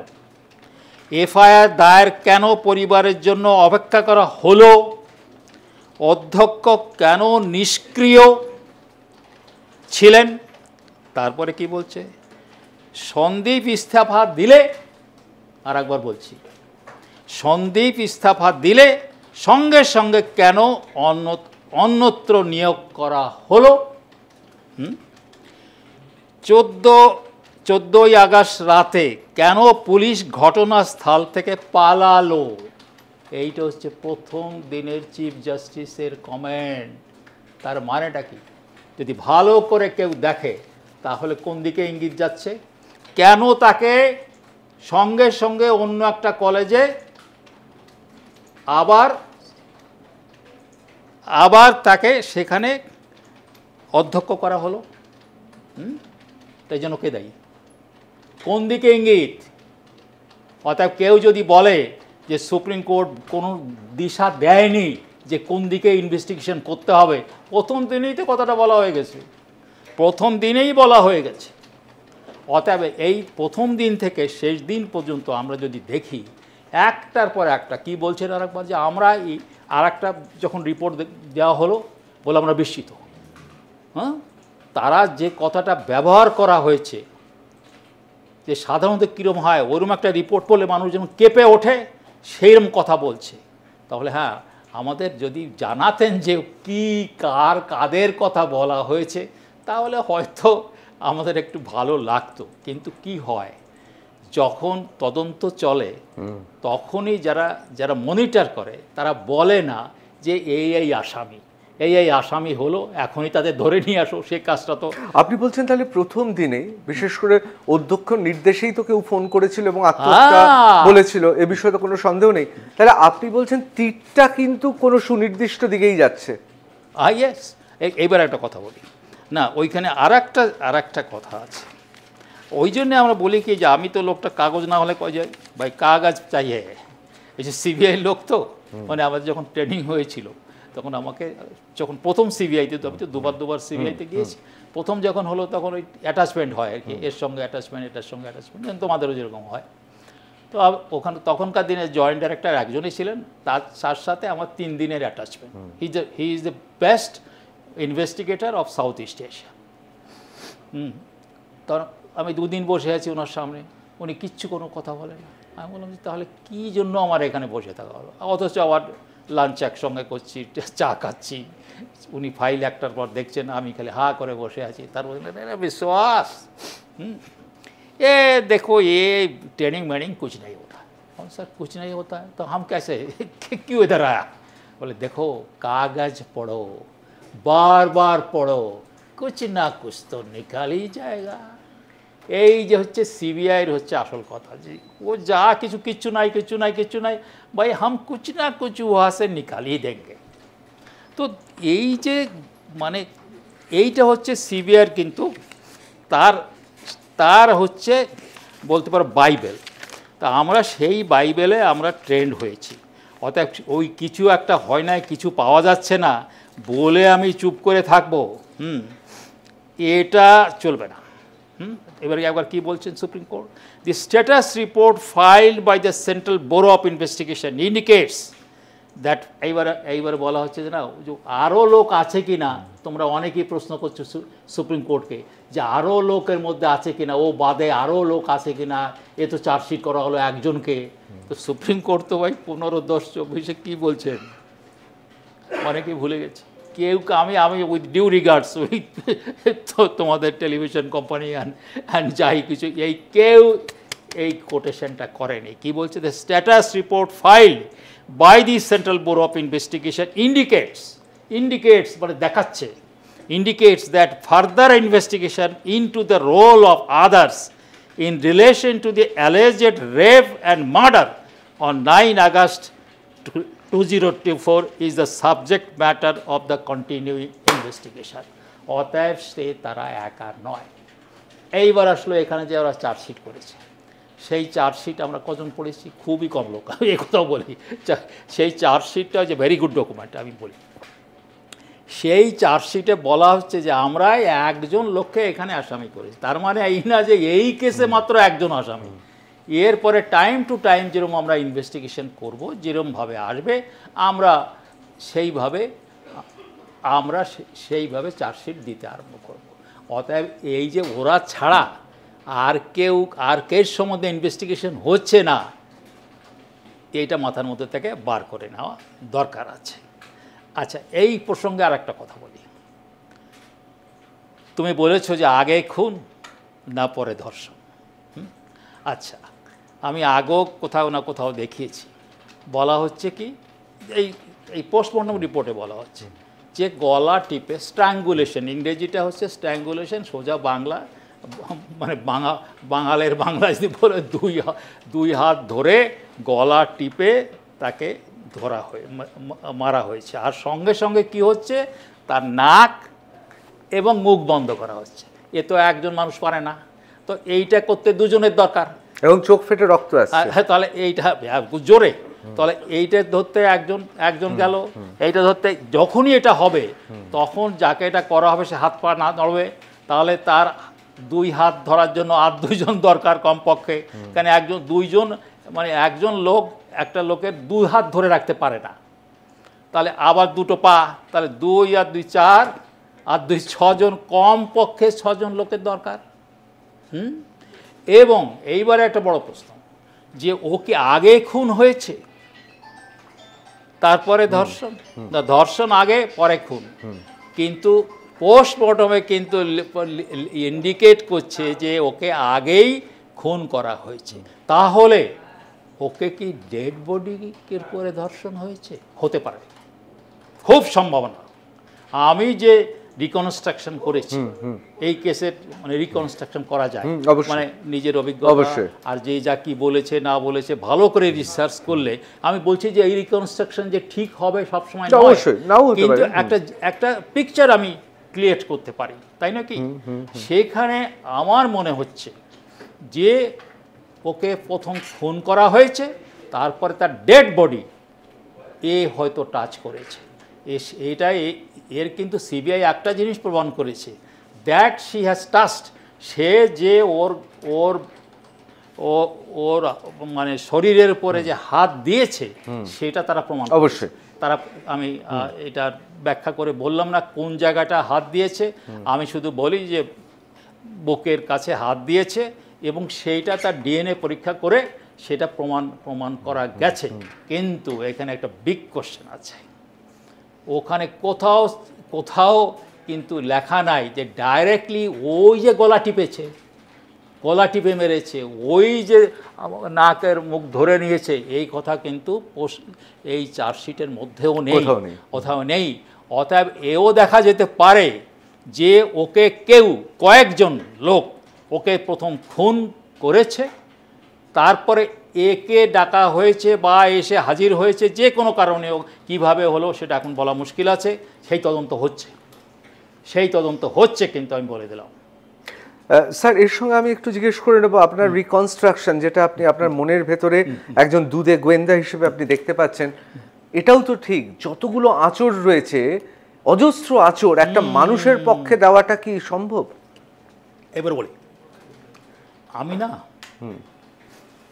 এফআইআর দায়ের কেন পরিবারের জন্য অপেক্ষা করা হলো? অধ্যক্ষ কেন নিষ্ক্রিয় ছিলেন? তারপরে কি বলছে, সন্দীপ ইস্তফা দিলে, আর একবার বলছি, সন্দীপ ইস্তফা দিলে সঙ্গে সঙ্গে কেন অন্যত্র নিয়োগ করা হলো? 14ই আগস্ট রাতে কেন পুলিশ ঘটনাস্থল থেকে পালালো? এইটা হচ্ছে প্রথম দিনের চিফ জাস্টিসের কমেন্ট। তার মানেটা কি? যদি ভালো করে কেউ দেখে তাহলে কোন দিকে ইঙ্গিত যাচ্ছে? কেন তাকে সঙ্গে সঙ্গে অন্য একটা কলেজে আবার তাকে সেখানে অধ্যক্ষ করা হলো? তাই জন্য কে দায়ী? কোন দিকে ইঙ্গিত? অর্থাৎ কেউ যদি বলে যে সুপ্রিম কোর্ট কোনো দিশা দেয়নি যে কোন দিকে ইনভেস্টিগেশন করতে হবে, প্রথম দিনেই তো কথাটা বলা হয়ে গেছে, প্রথম দিনেই বলা হয়ে গেছে। অতএব এই প্রথম দিন থেকে শেষ দিন পর্যন্ত আমরা যদি দেখি একটার পর একটা কি বলছেন আরেকবার, যে আমরা আরেকটা যখন রিপোর্ট দেওয়া হলো বলে আমরা বিস্মিত। তারা যে কথাটা ব্যবহার করা হয়েছে, যে সাধারণত কীরকম হয়, ওরকম একটা রিপোর্ট পড়লে মানুষ যেমন কেঁপে ওঠে সেইরকম কথা বলছে। তাহলে হ্যাঁ, আমাদের যদি জানাতেন যে কি কাদের কথা বলা হয়েছে তাহলে হয়তো আমাদের একটু ভালো লাগতো। কিন্তু কি হয়, যখন তদন্ত চলে তখনই যারা মনিটর করে তারা বলে না যে এই আসামি হলো, এখনই তাদের ধরে নিয়ে আসো। সে কাজটা তো আপনি বলছেন তাহলে প্রথম দিনে বিশেষ করে অধ্যক্ষ নির্দেশেই তো কেউ ফোন করেছিল এবং আত্মহত্যা বলেছিল, এ বিষয়ে তো কোনো সন্দেহ নেই। তাহলে আপনি বলছেন তীরটা কিন্তু কোনো সুনির্দিষ্ট দিকেই যাচ্ছে। ইয়েস। এইবার একটা কথা বলি না, ওইখানে আর একটা কথা আছে। ওই জন্যে আমরা বলি কি যে আমি তো লোকটা কাগজ না হলে কয় যায় ভাই, কাগজ চাইয়ে। এই যে সিবিআই লোক তো, মানে আমাদের যখন ট্রেনিং হয়েছিল তখন আমাকে, যখন প্রথম সিবিআইতে, তো আমি তো দুবার সিবিআইতে গিয়েছি, প্রথম যখন হলো তখন ওই অ্যাটাচমেন্ট হয় আর কি, এর সঙ্গে অ্যাটাচমেন্ট, এটার সঙ্গে অ্যাটাচমেন্ট, তোমাদেরও যেরকম হয়। তো ওখানে তখনকার দিনে জয়েন্ট ডাইরেক্টর একজনই ছিলেন, তার সাথে আমার 3 দিনের attachment. He is the best investigator of south east Asia. তখন আমি 2 দিন বসে আছি ওনার সামনে, উনি কিচ্ছু কোনো কথা বলেন না। আমি বললাম যে তাহলে কী জন্য আমার এখানে বসে থাকা হলো? অথচ আবার লাঞ্চ একসঙ্গে করছি, চা খাচ্ছি, উনি ফাইল একটার পর দেখছেন, আমি খালি হা করে বসে আছি। তারপর বিশ্বাস ये देखो ये ट्रेनिंग वेनिंग कुछ नहीं होता। और सर कुछ नहीं होता है तो हम कैसे क्यों इधर आया? बोले देखो कागज पढ़ो, बार बार पढ़ो, कुछ ना कुछ तो निकाल ही जाएगा। এই যে হচ্ছে সিবিআইয়ের হচ্ছে আসল কথা, যে ও যা কিছু কিচ্ছু নাই কিচ্ছু নাই কিচ্ছু নাই, ভাই হাম কুছ না কুছ ওয়া সে নিকাল হি দেंगे। তো এই যে মানে এইটা হচ্ছে সিবিআইয়ের কিন্তু তার হচ্ছে বলতে পারো বাইবেল। তা আমরা সেই বাইবেলে আমরা ট্রেন্ড হয়েছি। অতএব ওই কিছু একটা হয় না, কিছু পাওয়া যাচ্ছে না বলে আমি চুপ করে থাকবো, এটা চলবে না। এবারে একবার কি বলছেন supreme court? The status report filed by the Central Bureau of Investigation indicates that, এইবারে বলা হচ্ছে যে না, যে আরও লোক আছে কি না, তোমরা অনেকেই প্রশ্ন করছো সুপ্রিম কোর্টকে যে আরও লোকের মধ্যে আছে কি না, ও বাদে আরও লোক আছে কি না, এ তো চার্জশিট করা হলো একজনকে। তো সুপ্রিম কোর্ট তো ভাই 15-10-24 কী বলছেন অনেকেই ভুলে গেছে। কেউ আমি উইথ ডিউ রিগার্ডস উইথ তোমাদের টেলিভিশন কোম্পানি অ্যান্ড যাই কিছু, এই কেউ এই কোটেশনটা করেনি। কি বলছে? The status report filed by the Central Bureau of Investigation indicates মানে দেখাচ্ছে, indicates that further investigation into the role of others in relation to the alleged rape and murder on 9 August 2024 is the subject matter of the continuing investigation. অতএব সে তারা একা নয়। এইবার আসলে এখানে যে ওরা চার্জশিট করেছে, সেই চার্জশিট আমরা কজন পড়েছি? খুবই কম লোক। আমি এই কথাও বলি, সেই চার্জশিটটা যে ভেরি গুড ডকুমেন্ট আমি বলি। সেই চার্জশিটে বলা হচ্ছে যে আমরা একজন লোককে এখানে আসামি করেছি। তার মানে এই না যে এই কেসে মাত্র একজন আসামি। এরপরে টাইম টু টাইম যেরকম আমরা ইনভেস্টিগেশন করব, যেরকমভাবে আসবে আমরা সেইভাবে চার্জশিট দিতে আরম্ভ করব। অতএব এই যে ওরা ছাড়া আর কের সম্বন্ধে ইনভেস্টিগেশন হচ্ছে না, এইটা মাথার মধ্যে থেকে বার করে নেওয়া দরকার আছে। আচ্ছা, এই প্রসঙ্গে আর একটা কথা বলি। তুমি বলেছো যে আগে খুন না পরে ধর্ষণ। আচ্ছা, আমি আগেও কোথাও না কোথাও দেখিয়েছি, বলা হচ্ছে কি, এই পোস্টমর্টম রিপোর্টে বলা হচ্ছে যে গলা টিপে স্ট্র্যাঙ্গুলেশন, ইংরেজিটা হচ্ছে স্ট্র্যাঙ্গুলেশন, সোজা বাংলা মানে বাঙালের বাংলা যদি বলে দুই হাত ধরে গলা টিপে তাকে মারা হয়েছে। আর সঙ্গে সঙ্গে কি হচ্ছে, তার নাক এবং মুখ বন্ধ করা হচ্ছে। এ তো একজন মানুষ পারে না, তো এইটা করতে দুজনের দরকার, এবং চোখ ফেটে রক্ত আসছে। হ্যাঁ, তাহলে এইটা জোরে, তাহলে এইটা ধরতে একজন গেল, এইটা ধরতে যখনই এটা হবে তখন যাকে এটা করা হবে সে হাত পা না নড়বে, তাহলে তার দুই হাত ধরার জন্য আর দুইজন দরকার কমপক্ষে। কেন দুইজন মানে একজন লোক একটা লোকের দুই হাত ধরে রাখতে পারে না, তাহলে আবার দুটো পা, তাহলে 2 আর 2 4 আর 2 6জন, কমপক্ষে 6জন লোকের দরকার। এবং এইবারে একটা বড় প্রশ্ন, যে ও কি আগে খুন হয়েছে তারপরে ধর্ষণ? ধর্ষণ আগে পরে খুন, কিন্তু পোস্টমর্টমে কিন্তু ইন্ডিকেট করছে যে ওকে আগেই খুন করা হয়েছে। তাহলে ওকে কি ডেড বডির পরে ধর্ষণ হয়েছে? হতে পারে, খুব সম্ভাবনা। আমি যে রিকনস্ট্রাকশন করেছি এই কেসের, মানে রিকনস্ট্রাকশন করা যায় মানে নিজের অভিজ্ঞতা আর যে যা কি বলেছে না বলেছে ভালো করে রিসার্চ করলে, আমি বলছি যে এই রিকনস্ট্রাকশন যে ঠিক হবে সবসময় নয়, কিন্তু একটা পিকচার আমি ক্রিয়েট করতে পারি, তাই না কি? সেখানে আমার মনে হচ্ছে যে ওকে প্রথম খুন করা হয়েছে, তারপরে তার ডেড বডি হয়তো টাচ করেছে। এর কিন্তু সিবিআই একটা জিনিস প্রমাণ করেছে, দ্যাট শি হ্যাজ টাচড, সে যে ওর মানে শরীরের উপরে যে হাত দিয়েছে সেটা তারা প্রমাণ অবশ্যই তারা। আমি এটা ব্যাখ্যা করে বললাম না কোন জায়গাটা হাত দিয়েছে, আমি শুধু বলি যে বুকের কাছে হাত দিয়েছে, এবং সেইটা তার ডিএনএ পরীক্ষা করে সেটা প্রমাণ করা গেছে, কিন্তু এখানে একটা বিগ কোশ্চেন আছে। ওখানে কোথাও কিন্তু লেখা নাই যে ডাইরেক্টলি ওই যে গলা টিপে মেরেছে, ওই যে নাকের মুখ ধরে নিয়েছে, এই কথা কিন্তু এই চার্জশিটের মধ্যেও নেই, কোথাও নেই। অতএব এও দেখা যেতে পারে যে ওকে কয়েকজন লোক ওকে প্রথম খুন করেছে, তারপরে একে ডাকা হয়েছে বা এসে হাজির হয়েছে, যে কোনো কারণে কীভাবে হলো সেটা এখন বলা মুশকিল আছে। সেই তদন্ত হচ্ছে কিন্তু আমি বলে দিলাম। স্যার, এর সঙ্গে আমি একটু জিজ্ঞেস করে নেব, আপনার রিকনস্ট্রাকশন যেটা আপনি আপনার মনের ভেতরে একজন দুধে গোয়েন্দা হিসেবে আপনি দেখতে পাচ্ছেন, এটাও তো ঠিক, যতগুলো আঁচড় রয়েছে, অজস্র আঁচড় একটা মানুষের পক্ষে দেওয়াটা কি সম্ভব? এবার বলি, আমি না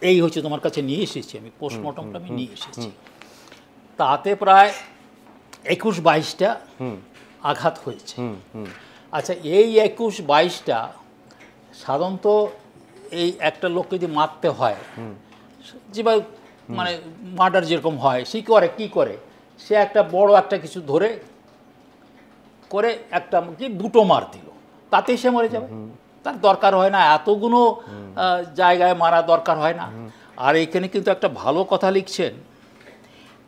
এই হচ্ছে তোমার কাছে নিয়ে এসেছি, আমি পোস্টমর্টমটা আমি নিয়ে এসেছি, তাতে প্রায় 21-22টা আঘাত হয়েছে। আচ্ছা, এই 21-22টা সাধারণত এই একটা লোককে যদি মারতে হয়, যেভাবে মানে মার্ডার যেরকম হয়, সে কি করে সে একটা বড় একটা কিছু ধরে করে একটা কি দুটো মার দিল, তাতেই সে মরে যাবে, তার দরকার হয় না, এতগুলো জায়গায় মারা দরকার হয় না। আর এইখানে কিন্তু একটা ভালো কথা লিখছেন,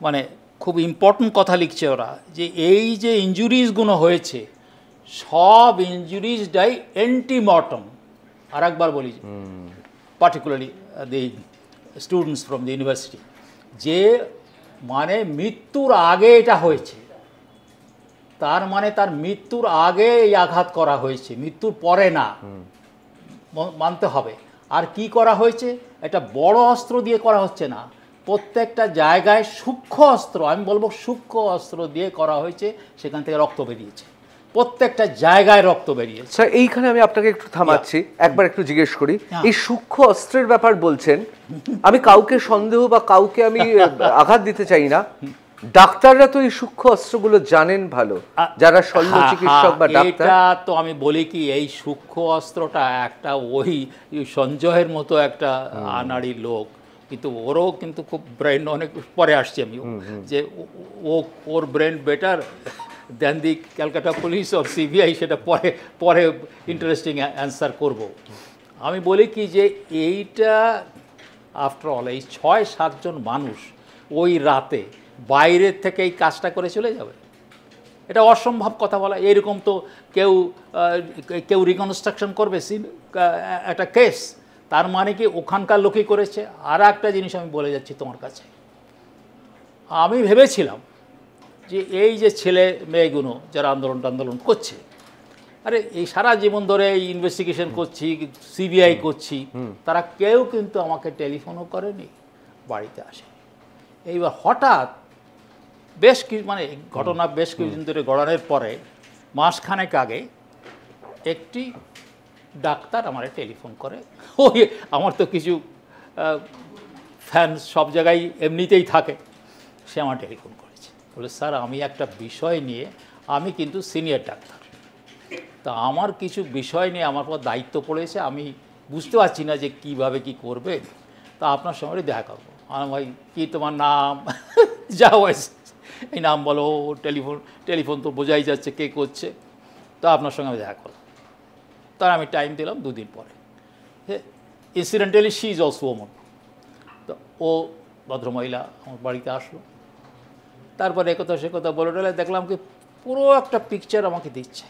মানে খুব ইম্পর্টেন্ট কথা লিখছে ওরা, যে এই যে ইনজুরিজগুলো হয়েছে সব ইনজুরিজটাই অ্যান্টিমর্টম। আর একবার বলি, particularly the students from the university, যে মানে মৃত্যুর আগে এটা হয়েছে, তার মানে তার মৃত্যুর আগে এই আঘাত করা হয়েছে, মৃত্যুর পরে না, মানতে হবে। আর কি করা হয়েছে, এটা বড় অস্ত্র দিয়ে করা হচ্ছে না, প্রত্যেকটা জায়গায় সূক্ষ্ম অস্ত্র, আমি বলবো সূক্ষ্ম অস্ত্র দিয়ে করা হয়েছে, সেখান থেকে রক্ত বেরিয়েছে, প্রত্যেকটা জায়গায় রক্ত বেরিয়েছে। স্যার, এইখানে আমি আপনাকে একটু থামাচ্ছি, একবার একটু জিজ্ঞেস করি, এই সূক্ষ্ম অস্ত্রের ব্যাপার বলছেন, আমি কাউকে সন্দেহ বা কাউকে আমি আঘাত দিতে চাই না, ডাক্তাররা তো এই সূক্ষ্ম অস্ত্রগুলো জানেন ভালো, যারা শল্য চিকিৎসক বা ডাক্তার। এটা তো আমি বলি কি, এই সূক্ষ্ম অস্ত্রটা একটা ওই সঞ্জয়ের মতো একটা আনাড়ি লোক, কিন্তু ওরও কিন্তু খুব ব্রেন, অনেক পরে আসছি আমি, যে ওর brain better than the Calcutta police or CBI, সেটা পরে ইন্টারেস্টিং অ্যান্সার করব। আমি বলি কি, যে এইটা আফটার অল এই 6-7 জন মানুষ ওই রাতে বাইরের থেকে এই কাজটা করে চলে যাবে, এটা অসম্ভব কথা বলা। এরকম তো কেউ রিকনস্ট্রাকশন করবে একটা কেস, তার মানে কি ওখানকার লোকই করেছে। আর একটা জিনিস আমি বলে যাচ্ছি তোমার কাছে, আমি ভেবেছিলাম যে এই যে ছেলে মেয়েগুলো যারা আন্দোলন করছে, আরে এই সারা জীবন ধরে এই ইনভেস্টিগেশন করছি, সিবিআই করছি, তারা কেউ কিন্তু আমাকে টেলিফোনও করেনি, বাড়িতে আসে। এইবার হঠাৎ মানে ঘটনা বেশ কিছুদিন ধরে গড়ানোর পরে মাসখানেক আগে একটি ডাক্তার আমার টেলিফোন করে, ওই আমার তো কিছু ফ্যান সব জায়গায় এমনিতেই থাকে, সে আমার টেলিফোন করেছে, বলে স্যার আমি একটা বিষয় নিয়ে, আমি কিন্তু সিনিয়র ডাক্তার, তা আমার কিছু বিষয় নিয়ে আমার পর দায়িত্ব পড়েছে, আমি বুঝতে পারছি না যে কীভাবে কি করবে, তা আপনার সঙ্গে দেখা করবো। আমার ভাই কী তোমার নাম, যা হয়েছে এই নাম বলো, টেলিফোন তো বোঝাই যাচ্ছে কে করছে, তো আপনার সঙ্গে আমি দেখা করলাম। তার আমি টাইম দিলাম 2 দিন পরে। ইনসিডেন্টালি শি ইজ অলসো ওমন, তো ও ভদ্রমহিলা আমার বাড়িতে আসলো, তারপরে একথা সে কথা বলে টলে দেখলাম কি পুরো একটা পিকচার আমাকে দিচ্ছে।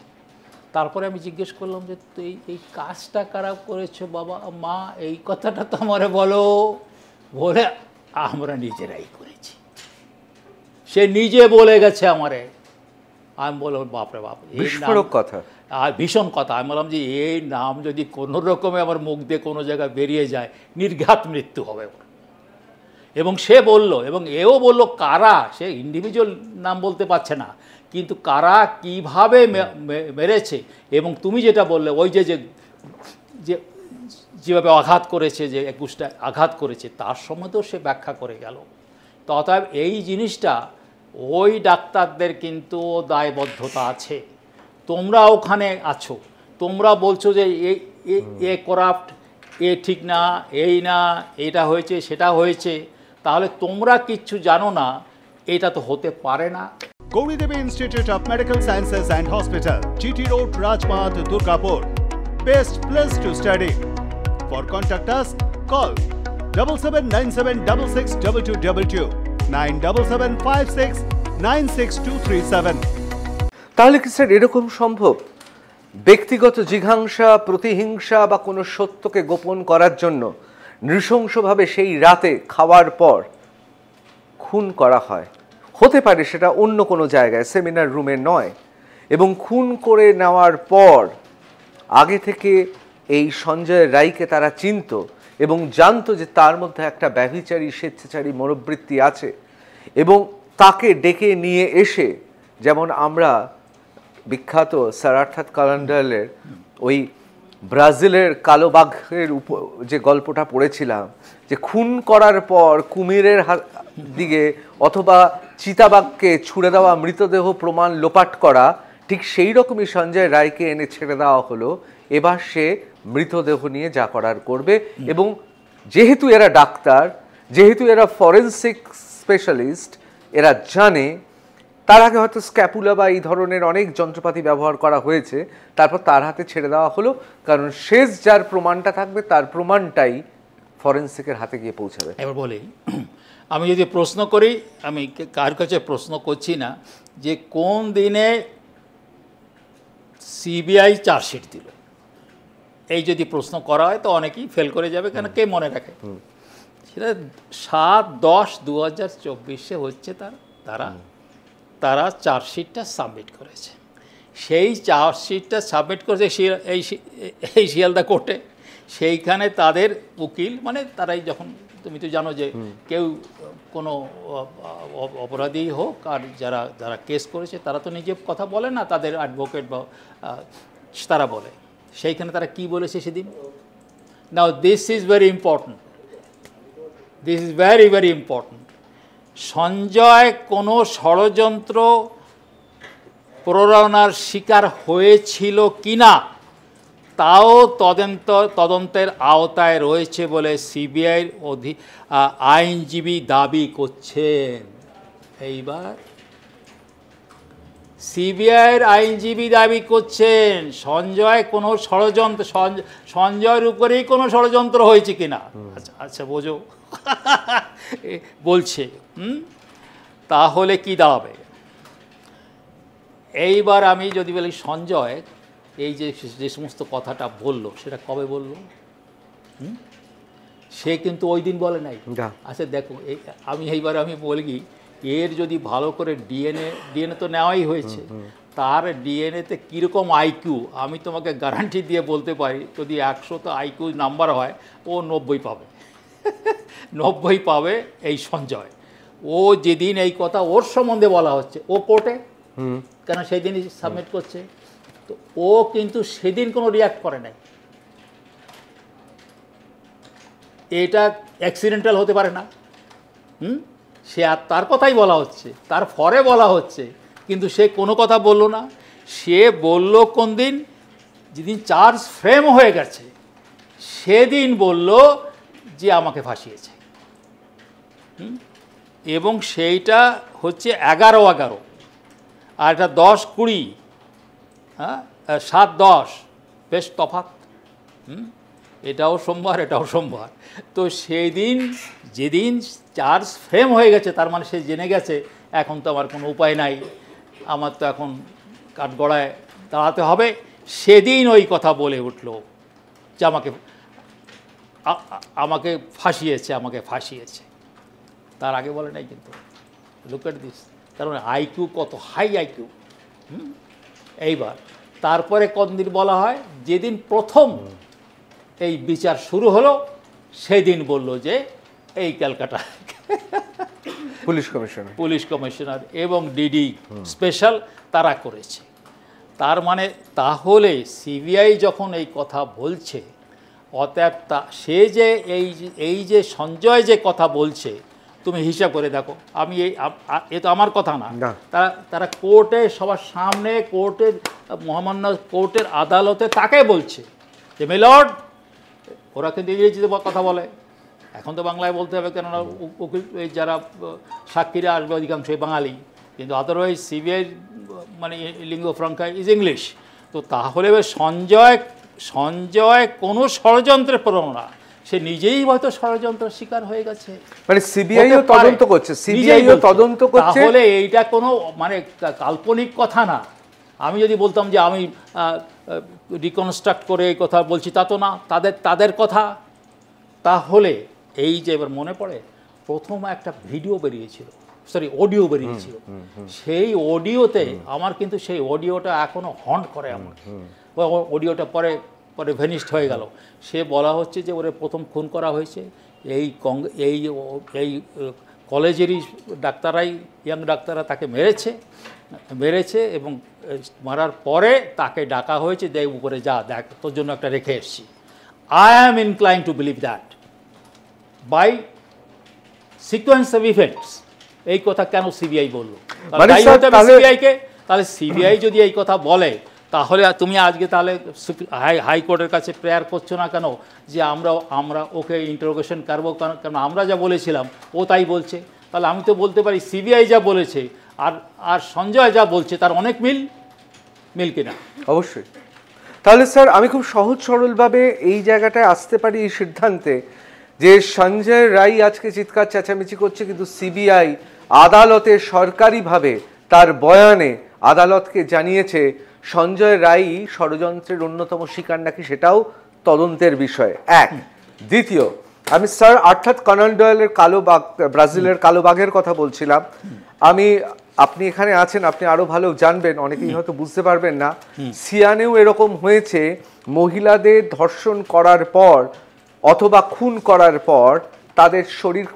তারপরে আমি জিজ্ঞেস করলাম যে তুই এই কাজটা খারাপ করেছো বাবা মা, এই কথাটা তো আমারে বলো, বলে আমরা নিজেরাই করেছি, সে নিজে বলে গেছে আমারে। আমি বললাম বাপরে বাপ, বিস্ফোরক কথা, আর ভীষণ কথা। আমি বললাম যে এই নাম যদি কোনো রকমে আমার মুখ দিয়ে কোনো জায়গায় বেরিয়ে যায়, নির্ঘাত মৃত্যু হবে। এবং সে বলল, এবং এও বলল কারা, সে ইন্ডিভিজুয়াল নাম বলতে পারছে না, কিন্তু কারা কিভাবে মেরেছে। এবং তুমি যেটা বললে, ওই যে যেভাবে আঘাত করেছে, যে 21টা আঘাত করেছে, তার সম্বন্ধেও সে ব্যাখ্যা করে গেল। তো অতএব এই জিনিসটা ওই ডাক্তারদের কিন্তু দায়বদ্ধতা আছে। তোমরা ওখানে আছো, তোমরা বলছো যে এ করাপ্ট, এ ঠিক না, এই না, এটা হয়েছে সেটা হয়েছে, তাহলে তোমরা কিচ্ছু জানো না, এটা তো হতে পারে না। Gauri Devi Institute of Medical Sciences and Hospital, GT Road, Rajpath, Durgapur. Best place to study. For contact us, call 7797662222, 9775696237. তাহলে কি স্যার এরকম সম্ভব? ব্যক্তিগত জিঘাংসা, প্রতিহিংসা বা কোনো সত্যকে গোপন করার জন্য নৃশংসভাবে সেই রাতে খাওয়ার পর খুন করা হয়। হতে পারে সেটা অন্য কোনো জায়গায়, সেমিনার রুমে নয়, এবং খুন করে নেওয়ার পর আগে থেকে এই সঞ্জয় রায়কে তারা চিনত এবং জানতো যে তার মধ্যে একটা ব্যভিচারী স্বেচ্ছাচারী মনোবৃত্তি আছে, এবং তাকে ডেকে নিয়ে এসে, যেমন আমরা বিখ্যাত স্যার অর্থাৎ কালান্ডারের ওই ব্রাজিলের কালো বাঘের যে গল্পটা পড়েছিলাম, যে খুন করার পর কুমিরের দিকে অথবা চিতাবাঘকে ছুড়ে দেওয়া মৃতদেহ প্রমাণ লোপাট করা, ঠিক সেই রকমই সঞ্জয় রায়কে এনে ছেড়ে দেওয়া হলো। এবার সে মৃতদেহ নিয়ে যা করার করবে, এবং যেহেতু এরা ডাক্তার, যেহেতু এরা ফরেনসিক স্পেশালিস্ট, এরা জানে তার আগে হয়তো স্ক্যাপুলা বা এই ধরনের অনেক যন্ত্রপাতি ব্যবহার করা হয়েছে, তারপর তার হাতে ছেড়ে দেওয়া হলো, কারণ শেষ যার প্রমাণটা থাকবে তার প্রমাণটাই ফরেনসিকের হাতে গিয়ে পৌঁছাবে। এবার বলি, আমি যদি প্রশ্ন করি, আমি কার কাছে প্রশ্ন করছি না যে কোন দিনে সিবিআই চার্জশিট দিল, এই যদি প্রশ্ন করা হয় তো অনেকেই ফেল করে যাবে, কেন কে মনে রাখে। সেটা 7/10/2024 হচ্ছে তারা চার্জশিটটা সাবমিট করেছে। সেই চার্জশিটটা সাবমিট করেছে এই শিয়ালদা কোর্টে। সেইখানে তাদের উকিল, মানে তারাই যখন, তুমি তো জানো যে কেউ কোনো অপরাধী হোক আর যারা কেস করেছে তারা তো নিজে কথা বলে না, তাদের অ্যাডভোকেট বা তারা বলে। সেইখানে তারা কি বলেছে সেদিন, now this is very important, this is very very important. Sanjay কোনো ষড়যন্ত্র প্ররোচনার শিকার হয়েছিল কিনা তাও তদন্তের আওতায় রয়েছে বলে সিবিআইয়ের আইনজীবী দাবি করছেন। এইবার সিবিআইয়ের আইনজীবী দাবি করছেন সঞ্জয় কোনো ষড়যন্ত্র, সঞ্জয়ের উপরেই কোনো ষড়যন্ত্র হয়েছে কিনা। আচ্ছা বোঝো বলছে, তাহলে কি দাঁড়াবে? এইবার আমি যদি বলি সঞ্জয় এই যে সমস্ত কথাটা বললো সেটা কবে বললো? সে কিন্তু ওই দিন বলে নাই। আচ্ছা দেখো, আমি বলি, এর যদি ভালো করে ডিএনএ তো নেওয়াই হয়েছে, তার ডিএনএতে কীরকম আইকিউ আমি তোমাকে গ্যারান্টি দিয়ে বলতে পারি, যদি 100 তো আইকিউ নাম্বার হয়, ও 90 পাবে। 90 পাবে এই সঞ্জয়। ও যেদিন এই কথা ওর সম্বন্ধে বলা হচ্ছে, ও কোর্টে, কেন সেই দিনই সাবমিট করছে, তো ও কিন্তু সেদিন কোনো রিয়াক্ট করে নাই। এটা অ্যাক্সিডেন্টাল হতে পারে না। সে আর তার কথাই বলা হচ্ছে, তার ফরে বলা হচ্ছে, কিন্তু সে কোনো কথা বলল না। সে বলল কোন দিন, যেদিন চার্জ ফ্রেম হয়ে গেছে সেদিন বলল যে আমাকে ফাঁসিয়েছে। এবং সেইটা হচ্ছে 11/11, আর এটা 10/20, হ্যাঁ 7/10, বেশ তফাৎ। এটাও সোমবার, এটাও সোমবার। তো সেই দিন যেদিন চার্জ ফ্রেম হয়ে গেছে, তার মানে সে জেনে গেছে এখন তো আমার কোনো উপায় নাই, আমার তো এখন কাঠগড়ায় দাঁড়াতে হবে। সেদিন ওই কথা বলে উঠল যে আমাকে ফাঁসিয়েছে। তার আগে বলে নাই কিন্তু। লুক এট দিস, তার মানে আইকিউ কত হাই আইকিউ। এইবার তারপরে কতদিন বলা হয়, যেদিন প্রথম এই বিচার শুরু হলো সেদিন বলল যে এই ক্যালকাটা পুলিশ কমিশনার এবং ডিডি স্পেশাল তারা করেছে। তার মানে তাহলে সিবিআই যখন এই কথা বলছে, অতএব সে যে এই যে সঞ্জয় যে কথা বলছে, তুমি হিসাব করে দেখো। এ তো আমার কথা না, তারা কোর্টে সবার সামনে, মহামান্য কোর্টের আদালতে তাকে বলছে যে মিলর্ড, ওরা কিন্তু ইংরেজিতে কথা বলে, এখন তো বাংলায় বলতে হবে, কেননা উকিল যারা সাক্ষীরা আসবে অধিকাংশই বাঙালি, কিন্তু আদারওয়াইজ সিবিআই মানে লিঙ্গো ফ্রাঙ্কা ইজ ইংলিশ। তো তাহলে সঞ্জয় কোনো ষড়যন্ত্রের প্রবণতা, সে নিজেই হয়তো ষড়যন্ত্রের শিকার হয়ে গেছে, মানে সিবিআইও তদন্ত করছে, সিবিআইও তদন্ত করছে, তাহলে এইটা কোনো মানে কাল্পনিক কথা না। আমি যদি বলতাম যে আমি রিকনস্ট্রাক্ট করে এই কথা বলছি, তা তো না, তাদের কথা। তাহলে এই যে এবার মনে পড়ে প্রথম একটা ভিডিও বেরিয়েছিল, সরি অডিও বেরিয়েছিল, সেই অডিওতে আমার কিন্তু সেই অডিওটা এখনো হন্ট করে আমার। অডিওটা পরে ভেনিস্ট হয়ে গেল। সে বলা হচ্ছে যে ওরে প্রথম খুন করা হয়েছে এই কলেজেরই ডাক্তাররাই, ইয়াং ডাক্তাররা তাকে মেরেছে এবং মারার পরে তাকে ডাকা হয়েছে, দেখ উপরে যা দেখ, তোর জন্য একটা রেখে এসছি। I am incline to believe that by sequence of events. এই কথা কেন সিবিআই বললো? সিবিআইকে, তাহলে সিবিআই যদি এই কথা বলে, তাহলে তুমি আজকে তাহলে হাইকোর্টের কাছে প্রেয়ার করছো না কেন যে আমরা ওকে ইন্টারোগেশন করবো? কারণ আমরা যা বলেছিলাম ও তাই বলছে। তাহলে আমি তো বলতে পারি সিবিআই যা বলেছে আর সঞ্জয় যা বলছে তার অনেক মিল কিনা। অবশ্যই। তাহলে স্যার আমি খুব সহজ সরলভাবে এই জায়গাটায় আসতে পারি এই সিদ্ধান্তে যে সঞ্জয় রায় আজকে চিৎকার চেঁচামেচি করছে, কিন্তু সিবিআই আদালতে সরকারিভাবে তার বয়ানে আদালতকে জানিয়েছে সঞ্জয় রায় ষড়যন্ত্রের অন্যতম শিকার নাকি, সেটাও তদন্তের বিষয়। এক। দ্বিতীয়, আমি স্যার অর্থাৎ কনান ডয়েলের কালো বাঘ, ব্রাজিলের কালো বাঘের কথা বলছিলাম। আপনি এখানে আছেন, আপনি আরো ভালো জানবেন, অনেকেই হয়তো বুঝতে পারবেন না। সিয়ানেও এরকম হয়েছে, মহিলাদের ধর্ষণ করার পর অথবা খুন করার পর তাদের শরীর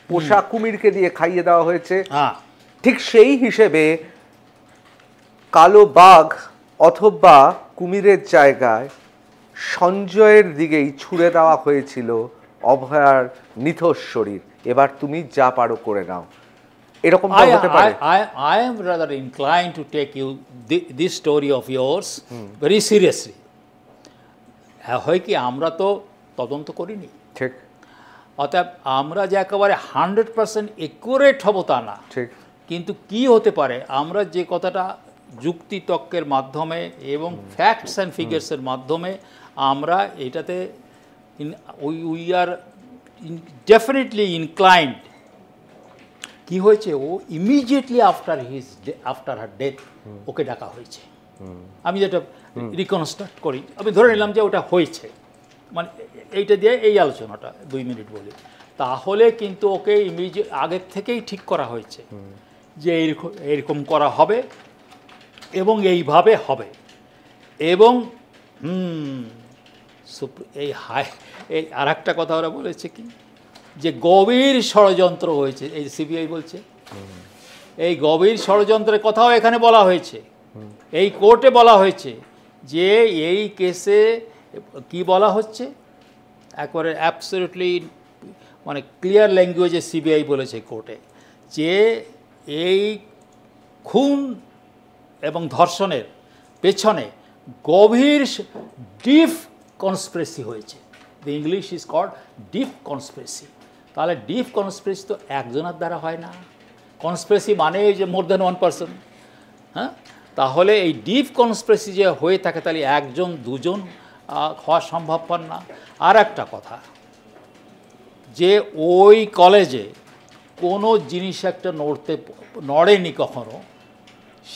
পোষা কুমিরকে দিয়ে খাইয়ে দেওয়া হয়েছে। ঠিক সেই হিসেবে কালো বাঘ অথবা কুমিরের জায়গায় সঞ্জয়ের দিকেই ছুড়ে দেওয়া হয়েছিল অভয়ার নিথর শরীর। এবার তুমি যা পারো করে নাও, এরকম হতে পারে। I am rather inclined to take this story of yours very seriously. হয় কি, আমরা তো তদন্ত করিনি, ঠিক, অতএব আমরা যে একেবারে 100% একুরেট হব তা না, ঠিক, কিন্তু কি হতে পারে আমরা যে কথাটা যুক্তি তর্কের মাধ্যমে এবং ফ্যাক্টস অ্যান্ড ফিগার্সের মাধ্যমে আমরা এটাতে উই আর ডেফিনেটলি ইনক্লাইন্ড। কি হয়েছে, ও ইমিডিয়েটলি আফটার হার ডেথ ওকে ডাকা হয়েছে। আমি যেটা রিকনস্ট্রাক্ট করি, আমি ধরে নিলাম যে ওটা হয়েছে, মানে এইটা দিয়ে এই আলোচনাটা 2 মিনিট বলি, তাহলে কিন্তু ওকে আগের থেকেই ঠিক করা হয়েছে যে এরকম করা হবে এবং এইভাবে হবে। এবং এই আর একটা কথা ওরা বলেছে কি, যে গভীর ষড়যন্ত্র হয়েছে, এই সিবিআই বলছে এই গভীর ষড়যন্ত্রের কথাও এখানে বলা হয়েছে, এই কোর্টে বলা হয়েছে যে এই কেসে কি বলা হচ্ছে, একবারে অ্যাবসলিউটলি মানে ক্লিয়ার ল্যাঙ্গুয়েজে সিবিআই বলেছে কোর্টে যে এই খুন এবং ধর্ষণের পেছনে গভীর ডিপ কনস্পিরেসি হয়েছে। The English is called deep conspiracy. তাহলে ডিপ কনস্পিরেসি তো একজনের দ্বারা হয় না, কনস্পিরেসি মানে যে মোর দ্যান 1 পারসন। হ্যাঁ, তাহলে এই ডিপ কনস্পিরেসি যে হয়ে থাকে তাহলে 1-2 হওয়া সম্ভবপর না। আর একটা কথা, যে ওই কলেজে কোনো জিনিস একটা নড়েনি কখনো,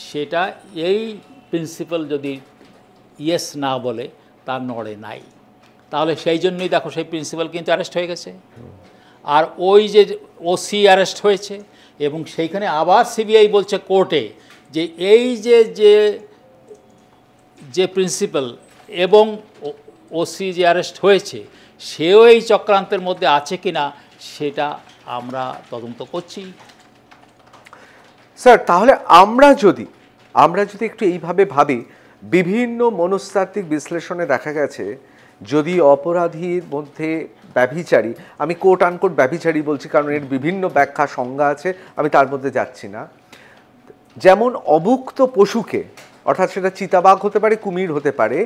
সেটা এই প্রিন্সিপাল যদি ইয়েস না বলে তার নড়ে নাই। তাহলে সেই জন্যই দেখো সেই প্রিন্সিপাল কিন্তু অ্যারেস্ট হয়ে গেছে, আর ওই যে ওসি অ্যারেস্ট হয়েছে, এবং সেইখানে আবার সিবিআই বলছে কোর্টে যে এই যে প্রিন্সিপাল এবং ওসি যে অ্যারেস্ট হয়েছে সেও এই চক্রান্তের মধ্যে আছে কিনা সেটা আমরা তদন্ত করছি। স্যার, তাহলে আমরা যদি একটু এইভাবে ভাবি, বিভিন্ন মনস্তাত্ত্বিক বিশ্লেষণে দেখা গেছে যদি অপরাধীর মধ্যে ব্যভিচারী, আমি কোট আনকোট ব্যভিচারী বলছি কারণ এর বিভিন্ন ব্যাখ্যা সংজ্ঞা আছে, আমি তার মধ্যে যাচ্ছি না, যেমন অভুক্ত পশুকে অর্থাৎ সেটা চিতাবাঘ হতে পারে, কুমির হতে পারে,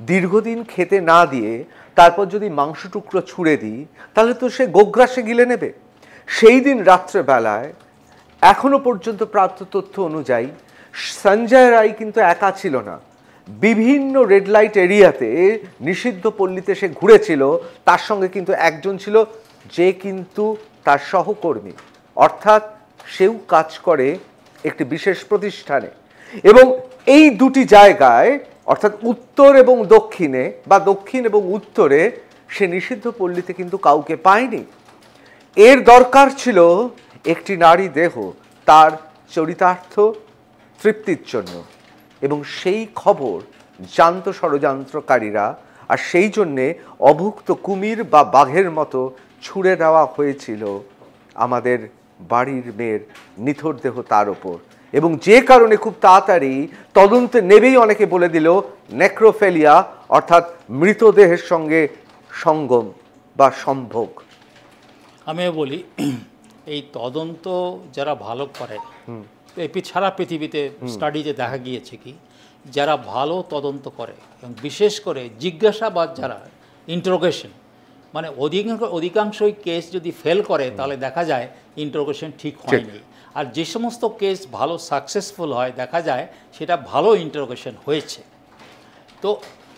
দীর্ঘদিন খেতে না দিয়ে তারপর যদি মাংস টুকরো ছুঁড়ে দিই তাহলে তো সে গোগ্রাসে গিলে নেবে। সেই দিন রাত্রেবেলায় এখনো পর্যন্ত প্রাপ্ত তথ্য অনুযায়ী সঞ্জয় রায় কিন্তু একা ছিল না, বিভিন্ন রেড লাইট এরিয়াতে নিষিদ্ধ পল্লীতে সে ঘুরেছিল, তার সঙ্গে কিন্তু একজন ছিল যে কিন্তু তার সহকর্মী, অর্থাৎ সেও কাজ করে একটি বিশেষ প্রতিষ্ঠানে। এবং এই দুটি জায়গায় অর্থাৎ উত্তর এবং দক্ষিণে বা দক্ষিণ এবং উত্তরে সে নিষিদ্ধ পল্লীতে কিন্তু কাউকে পায়নি। এর দরকার ছিল একটি নারী দেহ তার চরিতার্থ তৃপ্তির জন্য, এবং সেই খবর জানত ষড়যন্ত্রকারীরা, আর সেই জন্যে অভুক্ত কুমির বা বাঘের মতো ছুঁড়ে দেওয়া হয়েছিল আমাদের বাড়ির মেয়ের নিথর দেহ তার ওপর। এবং যে কারণে খুব তাড়াতাড়ি তদন্তে নেবেই অনেকে বলে দিল নেক্রোফেলিয়া, অর্থাৎ মৃতদেহের সঙ্গে সঙ্গম বা সম্ভোগ। আমি বলি এই তদন্ত যারা ভালো করে, সারা পৃথিবীতে স্টাডিতে দেখা গিয়েছে কি যারা ভালো তদন্ত করে এবং বিশেষ করে জিজ্ঞাসাবাদ যারা ইন্টারোগেশন, মানে অধিকাংশই কেস যদি ফেল করে তাহলে দেখা যায় ইন্টারোগেশন ঠিক হয়নি, আর যে সমস্ত কেস ভালো সাকসেসফুল হয় দেখা যায় সেটা ভালো ইন্টারোগেশন হয়েছে। তো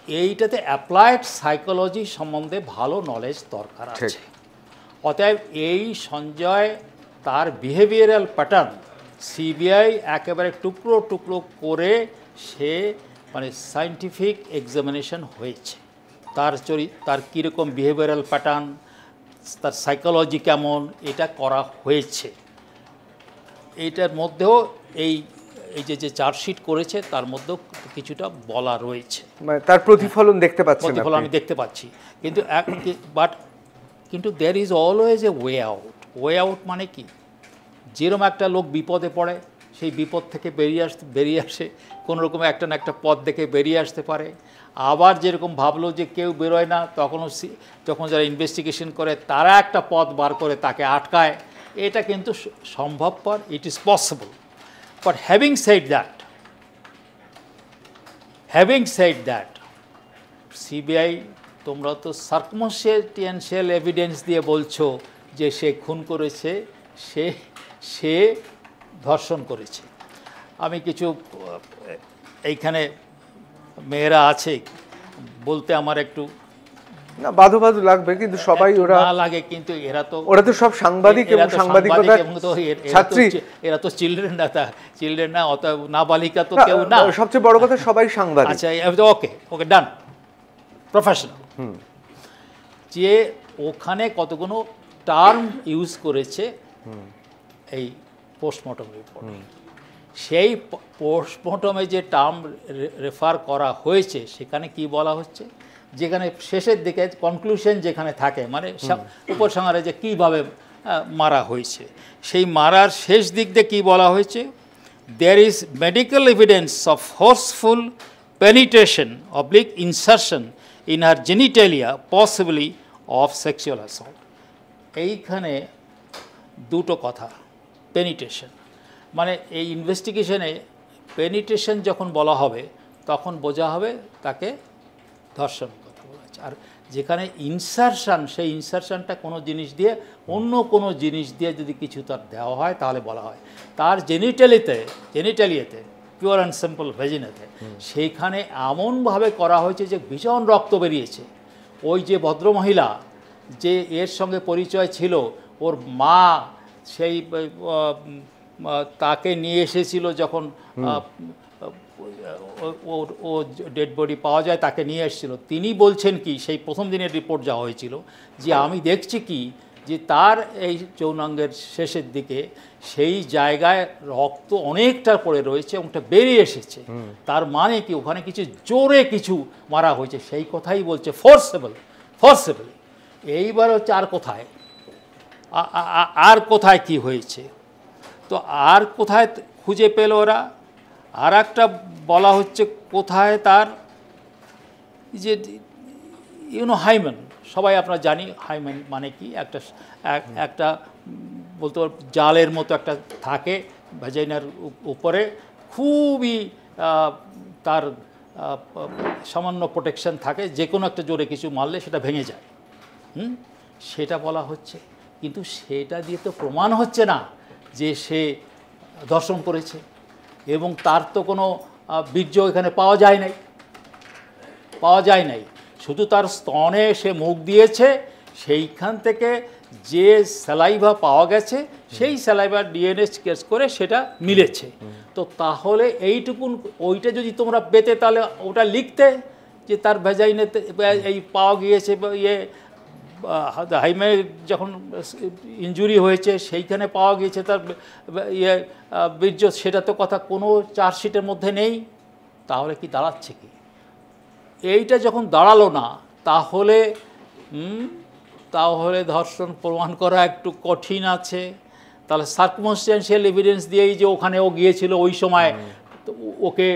এইটাতে অ্যাপ্লাইড সাইকোলজি সম্বন্ধে ভালো নলেজ দরকার আছে। অতএব এই সঞ্জয় তার বিহেভিয়ারাল প্যাটার্ন সিবিআই একেবারে টুকরো টুকরো করে সে মানে সায়েন্টিফিক এক্সামিনেশন হয়েছে, তার কীরকম বিহেভিয়ারাল প্যাটার্ন, তার সাইকোলজি কেমন, এটা করা হয়েছে। এইটার মধ্যেও এই যে চার্জশিট করেছে তার মধ্যেও কিছুটা বলা রয়েছে, মানে তার প্রতিফলন দেখতে পাচ্ছেন, প্রতিফলন আমি দেখতে পাচ্ছি। কিন্তু there is always a way out. Way out মানে কি, যেরকম একটা লোক বিপদে পড়ে সেই বিপদ থেকে বেরিয়ে আসে কোনো রকম একটা না একটা পথ দেখে বেরিয়ে আসতে পারে। আবার যেরকম ভাবলো যে কেউ বেরোয় না, যখন যারা ইনভেস্টিগেশন করে তারা একটা পথ বার করে তাকে আটকায়। এটা কিন্তু সম্ভবপর, it is possible. But having said that CBI তোমরা তো সার্কমস্টেন্সিয়াল এভিডেন্স দিয়ে বলছো যে সে খুন করেছে, সে ধর্ষণ করেছে। আমি কিছু এইখানে মেয়েরা আছে বলতে আমার একটু না বাধো লাগবে, কিন্তু সবাই ওরা লাগে, কিন্তু ওরা তো সব সাংবাদিক এবং সাংবাদিকতা ছাত্রী, এরা তো চিলড্রেন না, অত নাবালিকা তো কেউ না। সবচেয়ে বড় কথা সবাই সাংবাদিক। আচ্ছা ওকে ডান, প্রফেশনাল। যে ওখানে কতগুলো টার্ম ইউজ করেছে এই পোস্টমর্টম রিপোর্ট, সেই পোস্টমর্টমে যে টার্ম রেফার করা হয়েছে সেখানে কি বলা হচ্ছে, যেখানে শেষের দিকে কনক্লুশন যেখানে থাকে, মানে উপসংহারে যে কীভাবে মারা হয়েছে, সেই মারার শেষ দিক দিয়ে কী বলা হয়েছে, there is medical evidence of forceful penetration oblique insertion in her genitalia possibly of sexual assault. এইখানে দুটো কথা, পেনিট্রেশন মানে এই ইনভেস্টিগেশনে পেনিট্রেশন যখন বলা হবে তখন বোঝা হবে তাকে ধর্ষণ কথা বলা হচ্ছে, আর যেখানে ইনসারশন, সেই ইনসারশনটা কোনো জিনিস দিয়ে অন্য কোনো জিনিস দিয়ে যদি কিছু তার দেওয়া হয় তাহলে বলা হয় তার জেনিটালিয়াতে পিওর অ্যান্ড সিম্পল ভেজিনাতে, সেইখানে এমনভাবে করা হয়েছে যে ভীষণ রক্ত বেরিয়েছে। ওই যে ভদ্রমহিলা যে এর সঙ্গে পরিচয় ছিল, ওর মা সেই তাকে নিয়ে এসেছিল যখন ও ডেড বডি পাওয়া যায়, তাকে নিয়ে এসেছিল। তিনি বলছেন কি, সেই প্রথম দিনের রিপোর্ট যাওয়া হয়েছিল যে আমি দেখছি কি যে তার এই যৌনাঙ্গের শেষের দিকে সেই জায়গায় রক্ত অনেকটা পড়ে রয়েছে এবং ওটা বেরিয়ে এসেছে। তার মানে কি ওখানে কিছু জোরে কিছু মারা হয়েছে, সেই কথাই বলছে ফোর্সেবল। এইবার হচ্ছে আর কোথায় কি হয়েছে, তো আর কোথায় খুঁজে পেল ওরা, আর একটা বলা হচ্ছে কোথায় তার যে হাইমেন, সবাই আপনারা জানি হাইমেন মানে কি, একটা বলতে জালের মতো একটা থাকে ভ্যাজাইনার উপরে, খুবই তার সামান্য প্রোটেকশন থাকে, যে কোনো একটা জোরে কিছু মারলে সেটা ভেঙে যায়, সেটা বলা হচ্ছে। কিন্তু সেটা দিয়ে তো প্রমাণ হচ্ছে না যে সে ধর্ষণ করেছে, এবং তার তো কোনো বীর্য এখানে পাওয়া যায় নাই, শুধু তার স্তনে সে মুখ দিয়েছে, সেইখান থেকে যে স্যালাইভা পাওয়া গেছে সেই স্যালাইভার ডিএনএ কেস করে সেটা মিলেছে। তো তাহলে এইটুকুন, ওইটা যদি তোমরা পেতে তাহলে ওটা লিখতে যে তার ভ্যাজাইনেতে এই পাওয়া গিয়েছে, ইয়ে হাইমে যখন ইনজুরি হয়েছে সেইখানে পাওয়া গিয়েছে তার ইয়ে বীর্য, সেটা তো কথা কোনো চার্জশিটের মধ্যে নেই। তাহলে কি দাঁড়াচ্ছে কি? এইটা যখন দাঁড়ালো না, তাহলে ধর্ষণ প্রমাণ করা একটু কঠিন আছে। তাহলে সার্কমস্ট্যান্সিয়াল এভিডেন্স দিয়েই যে ওখানে ও গিয়েছিল ওই সময়, ওকে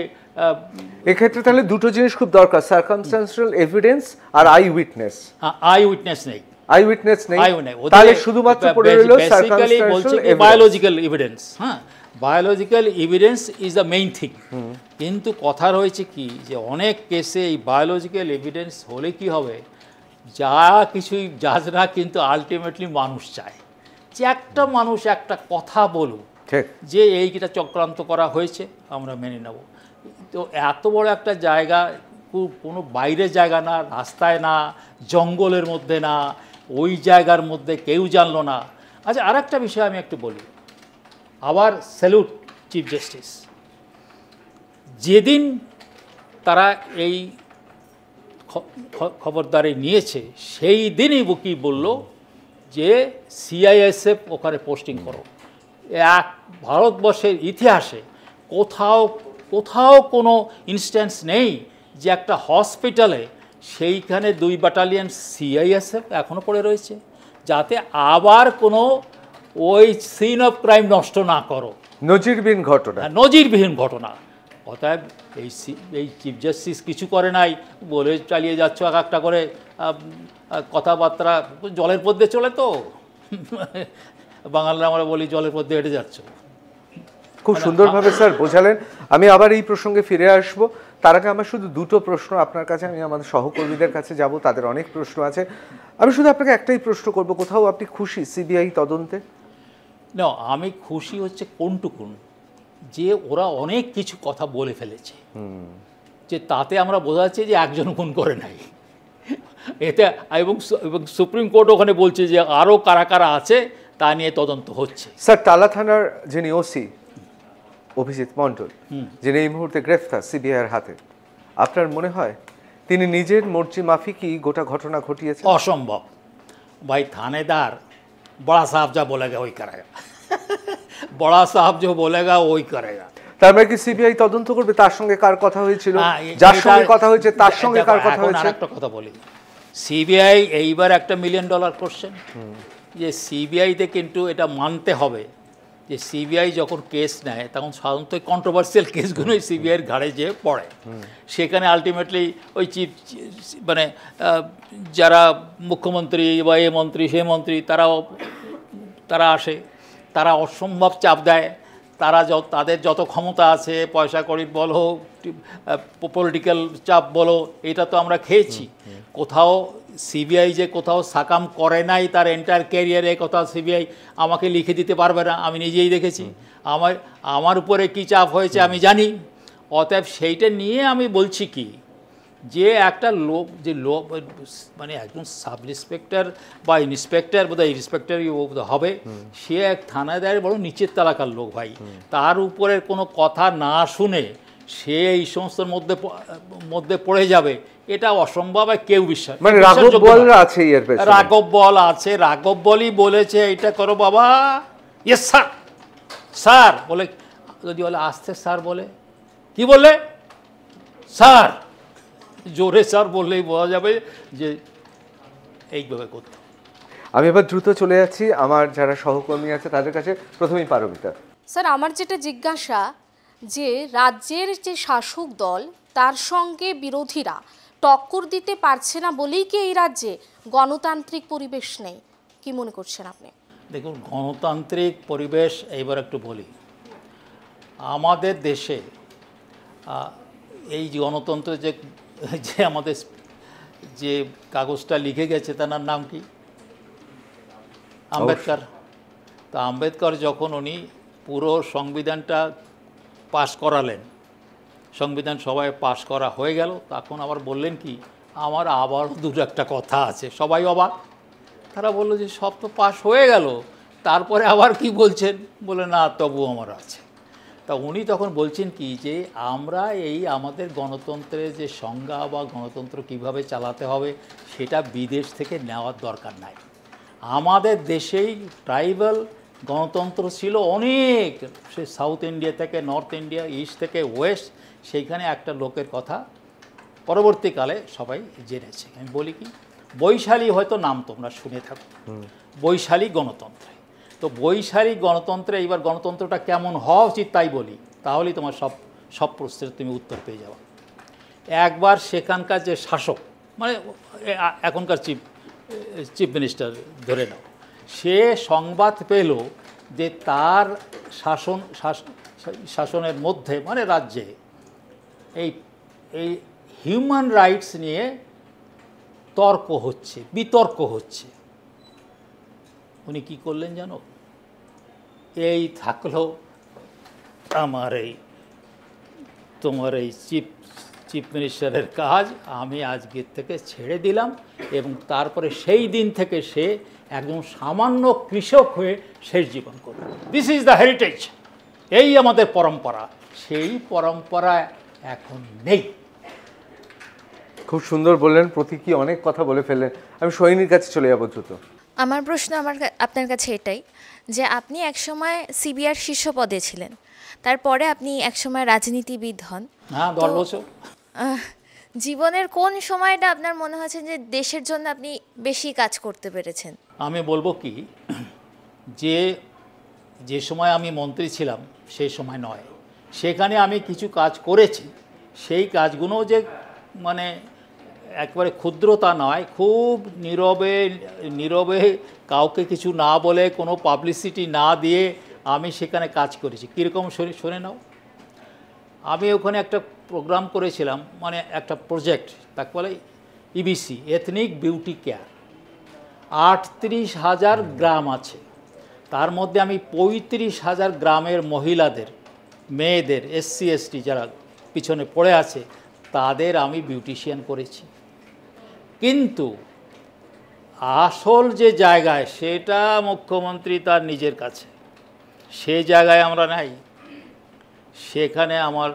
এক্ষেত্রে তাহলে দুটো জিনিস খুব দরকার, সার্কামস্ট্যান্সিয়াল এভিডেন্স আর আই উইটনেস। আই উইটনেস নেই, তাহলে শুধুমাত্র পড়ে রইল সার্কামস্ট্যান্সিয়াল বায়োলজিক্যাল এভিডেন্স। হ্যাঁ, biological evidence is the main thing. কিন্তু কথা রয়েছে কি, যে অনেক কেসে এই বায়োলজিক্যাল এভিডেন্স হলে কি হবে, যা কিছুই জাজরা কিন্তু আলটিমেটলি মানুষ চায় যে একটা মানুষ একটা কথা বলুক যে এইটা চক্রান্ত করা হয়েছে, আমরা মেনে নেব। তো এত বড় একটা জায়গা, কোনো বাইরের জায়গা না, রাস্তায় না, জঙ্গলের মধ্যে না, ওই জায়গার মধ্যে কেউ জানলো না। আচ্ছা, আর একটা বিষয় আমি একটু বলি, আবার স্যালুট চিফ জাস্টিস, যেদিন তারা এই খবরদারি নিয়েছে সেই দিনই কি বলল যে সিআইএসএফ ওখানে পোস্টিং করো। ভারতবর্ষের ইতিহাসে কোথাও কোনো ইনস্ট্যান্স নেই যে একটা হসপিটালে সেইখানে 2 ব্যাটালিয়ন সিআইএসএফ এখনও পড়ে রয়েছে, যাতে আবার কোনো ওই সিন অফ ক্রাইম নষ্ট না করো। নজিরবিহীন ঘটনা। অতএব এই চিফ জাস্টিস কিছু করে নাই, বলে চালিয়ে যাচ্ছ এক একটা করে কথাবার্তা। জলের মধ্যে চলে তো, বাঙালিরা আমরা বলি জলের মধ্যে হেঁটে যাচ্ছ। খুব সুন্দরভাবে স্যার বোঝালেন। আমি আবার এই প্রসঙ্গে ফিরে আসব, তার আগে আমার শুধু দুটো প্রশ্ন আপনার কাছে, আমি আমাদের সহকর্মীদের কাছে যাব, তাদের অনেক প্রশ্ন আছে। আমি শুধু আপনাকে একটাই প্রশ্ন করব, কোথাও আপনি খুশি সিবিআই তদন্তে? না, আমি খুশি হচ্ছে কোনটুকুন, যে ওরা অনেক কিছু কথা বলে ফেলেছে, যে তাতে আমরা বোঝা যাচ্ছে যে একজন খুন করে নাই এতে, এবং সুপ্রিম কোর্ট ওখানে বলছে যে আরও কারা কারা আছে তা নিয়ে তদন্ত হচ্ছে। স্যার, টালা থানার যিনি ওসি অভিজিৎ মণ্ডল, যিনি এই মুহূর্তে গ্রেফতার সিবিআইয়ের হাতে, আপনার মনে হয় তিনি নিজের মর্জি মাফিকই গোটা ঘটনা ঘটিয়েছে? অসম্ভব ভাই, থানেদার বড়া সাহেব যা বলেগা ওই করেগা, বড়া সাহেব যে বলেগা ওই করেগা। তার মানে কি সিবিআই তদন্ত করবে তার সঙ্গে কার কথা হয়েছিল, যার সঙ্গে কথা হয়েছে তার সঙ্গে কার কথা হয়েছে? একটা কথা বলি, সিবিআই এইবার একটা $1 মিলিয়ন কোশ্চেন, যে সিবিআইতে কিন্তু এটা মানতে হবে যে সিবিআই যখন কেস নেয় তখন সাধারণত কন্ট্রোভার্সিয়াল কেসগুলোই সিবিআইয়ের ঘাড়ে যেয়ে পড়ে। সেখানে আলটিমেটলি ওই মানে যারা মুখ্যমন্ত্রী বা এ মন্ত্রী সে মন্ত্রী তারা আসে, তারা অসম্ভব চাপ দেয়, তাদের যত ক্ষমতা আছে, পয়সা কড়ির বলো, পলিটিক্যাল চাপ বলো, এটা তো আমরা খেয়েছি। কোথাও সিবিআই যে কোথাও সাকাম করে নাই তার এন্টায়ার ক্যারিয়ারে, কোথাও সিবিআই আমাকে লিখে দিতে পারবে না, আমি নিজেই দেখেছি। আমার উপরে কী চাপ হয়েছে আমি জানি। অতএব সেইটা নিয়ে আমি বলছি কি, যে একটা লোক, যে লোক মানে একজন সাব ইন্সপেক্টর বা ইন্সপেক্টর, বোধহয় ইন্সপেক্টরই হবে, সে এক থানাদারের বড় নিচের তালাকার লোক ভাই, তার উপরের কোনো কথা না শুনে সে এই সমস্ত মধ্যে পড়ে যাবে, এটা অসম্ভব। কেউ বিশ্বাস, মানে রাঘব বল আছে, রাঘব বলই বলেছে এইটা করো বাবা, ইয়েস স্যার, স্যার বলে, যদি বলে আস্তে স্যার বলে, কি বলে স্যার, জোরে স্যার বললেই বোঝা যাবে যে এইভাবে করতে। আমি এবার দ্রুত চলে যাচ্ছি আমার যারা সহকর্মী আছে তাদের কাছে। প্রথমেই পারমিতা স্যার, আমার যেটা জিজ্ঞাসা, যে রাজ্যের যে শাসক দল তার সঙ্গে বিরোধীরা টক্কর দিতে পারছে না বলেই কি এই রাজ্যে গণতান্ত্রিক পরিবেশ নেই? কি মনে করছেন আপনি? দেখুন, গণতান্ত্রিক পরিবেশ এইবার একটু বলি, আমাদের দেশে এই যে গণতন্ত্র যে যে আমাদের যে কাগজটা লিখে গেছে তার নাম কি? আম্বেদকর। তো আম্বেদকর যখন উনি পুরো সংবিধানটা পাশ করালেন, সংবিধান সবাই পাশ করা হয়ে গেল, তখন আবার বললেন কি, আমার আবার দুটো একটা কথা আছে। সবাই অবাক, তারা বললো যে সব তো পাশ হয়ে গেল, তারপরে আবার কি বলছেন? বলে না, তবু আমার আছে। তা উনি তখন বলছেন কি, যে আমরা এই আমাদের গণতন্ত্রের যে সংজ্ঞা বা গণতন্ত্র কিভাবে চালাতে হবে সেটা বিদেশ থেকে নেওয়ার দরকার নাই। আমাদের দেশেই ট্রাইবাল গণতন্ত্র ছিল অনেক, সে সাউথ ইন্ডিয়া থেকে নর্থ ইন্ডিয়া, ইস্ট থেকে ওয়েস্ট, সেইখানে একটা লোকের কথা পরবর্তীকালে সবাই জেনেছে। আমি বলি কি, বৈশালী হয়তো নাম তোমরা শুনে থাকো, বৈশালী গণতন্ত্রে। তো বৈশালী গণতন্ত্রে এইবার গণতন্ত্রটা কেমন হওয়া উচিত তাই বলি, তাহলেই তোমার সব প্রশ্নের তুমি উত্তর পেয়ে যাবে। একবার সেখানকার যে শাসক, মানে এখনকার চিফ মিনিস্টার ধরে নাও, সে সংবাদ পেল যে তার শাসনের মধ্যে, মানে রাজ্যে এই হিউম্যান রাইটস নিয়ে তর্ক হচ্ছে, বিতর্ক হচ্ছে। উনি কি করলেন জানো? এই থাকলো আমার তোমার এই চিফ মিনিস্টারের কাজ, আমি আজকের থেকে ছেড়ে দিলাম, এবং তারপরে সেই দিন থেকে সে একজন সামান্য কৃষক হয়ে শেষ জীবন করল। দিস ইজ দ্য হেরিটেজ, এই আমাদের পরম্পরা। সেই পরম্পরা এখন নেই। খুব সুন্দর বললেন, প্রতীকী অনেক কথা বলে ফেললেন। আমি সৈনির কাছে চলে যাবো দ্রুত। আমার প্রশ্ন আপনার কাছে এটাই, যে আপনি একসময় সিবিআর শীর্ষ পদে ছিলেন, তারপরে আপনি একসময় রাজনীতিবিদ হন। হ্যাঁ, 10 বছর। জীবনের কোন সময়টা আপনার মনে হয়েছে যে দেশের জন্য আপনি বেশি কাজ করতে পেরেছেন? আমি বলবো কি, যে সময় আমি মন্ত্রী ছিলাম সেই সময় নয়, সেখানে আমি কিছু কাজ করেছি। সেই কাজগুলো যে মানে একবারে ক্ষুদ্রতা নয়, খুব নীরবে কাউকে কিছু না বলে, কোনো পাবলিসিটি না দিয়ে আমি সেখানে কাজ করেছি। কীরকম শুনে নাও, আমি ওখানে একটা প্রোগ্রাম করেছিলাম, মানে একটা প্রজেক্ট, তাকে বলে ইবিসি, এথনিক বিউটি কেয়ার। 38,000 গ্রাম আছে, তার মধ্যে আমি 35,000 গ্রামের মহিলাদের, মেয়েদের, SC ST যারা পিছনে পড়ে আছে, তাদের আমি বিউটিশিয়ান করেছি। কিন্তু আসল যে জায়গায়, সেটা মুখ্যমন্ত্রী তার নিজের কাছে, সে জায়গায় আমরা নাই। সেখানে আমার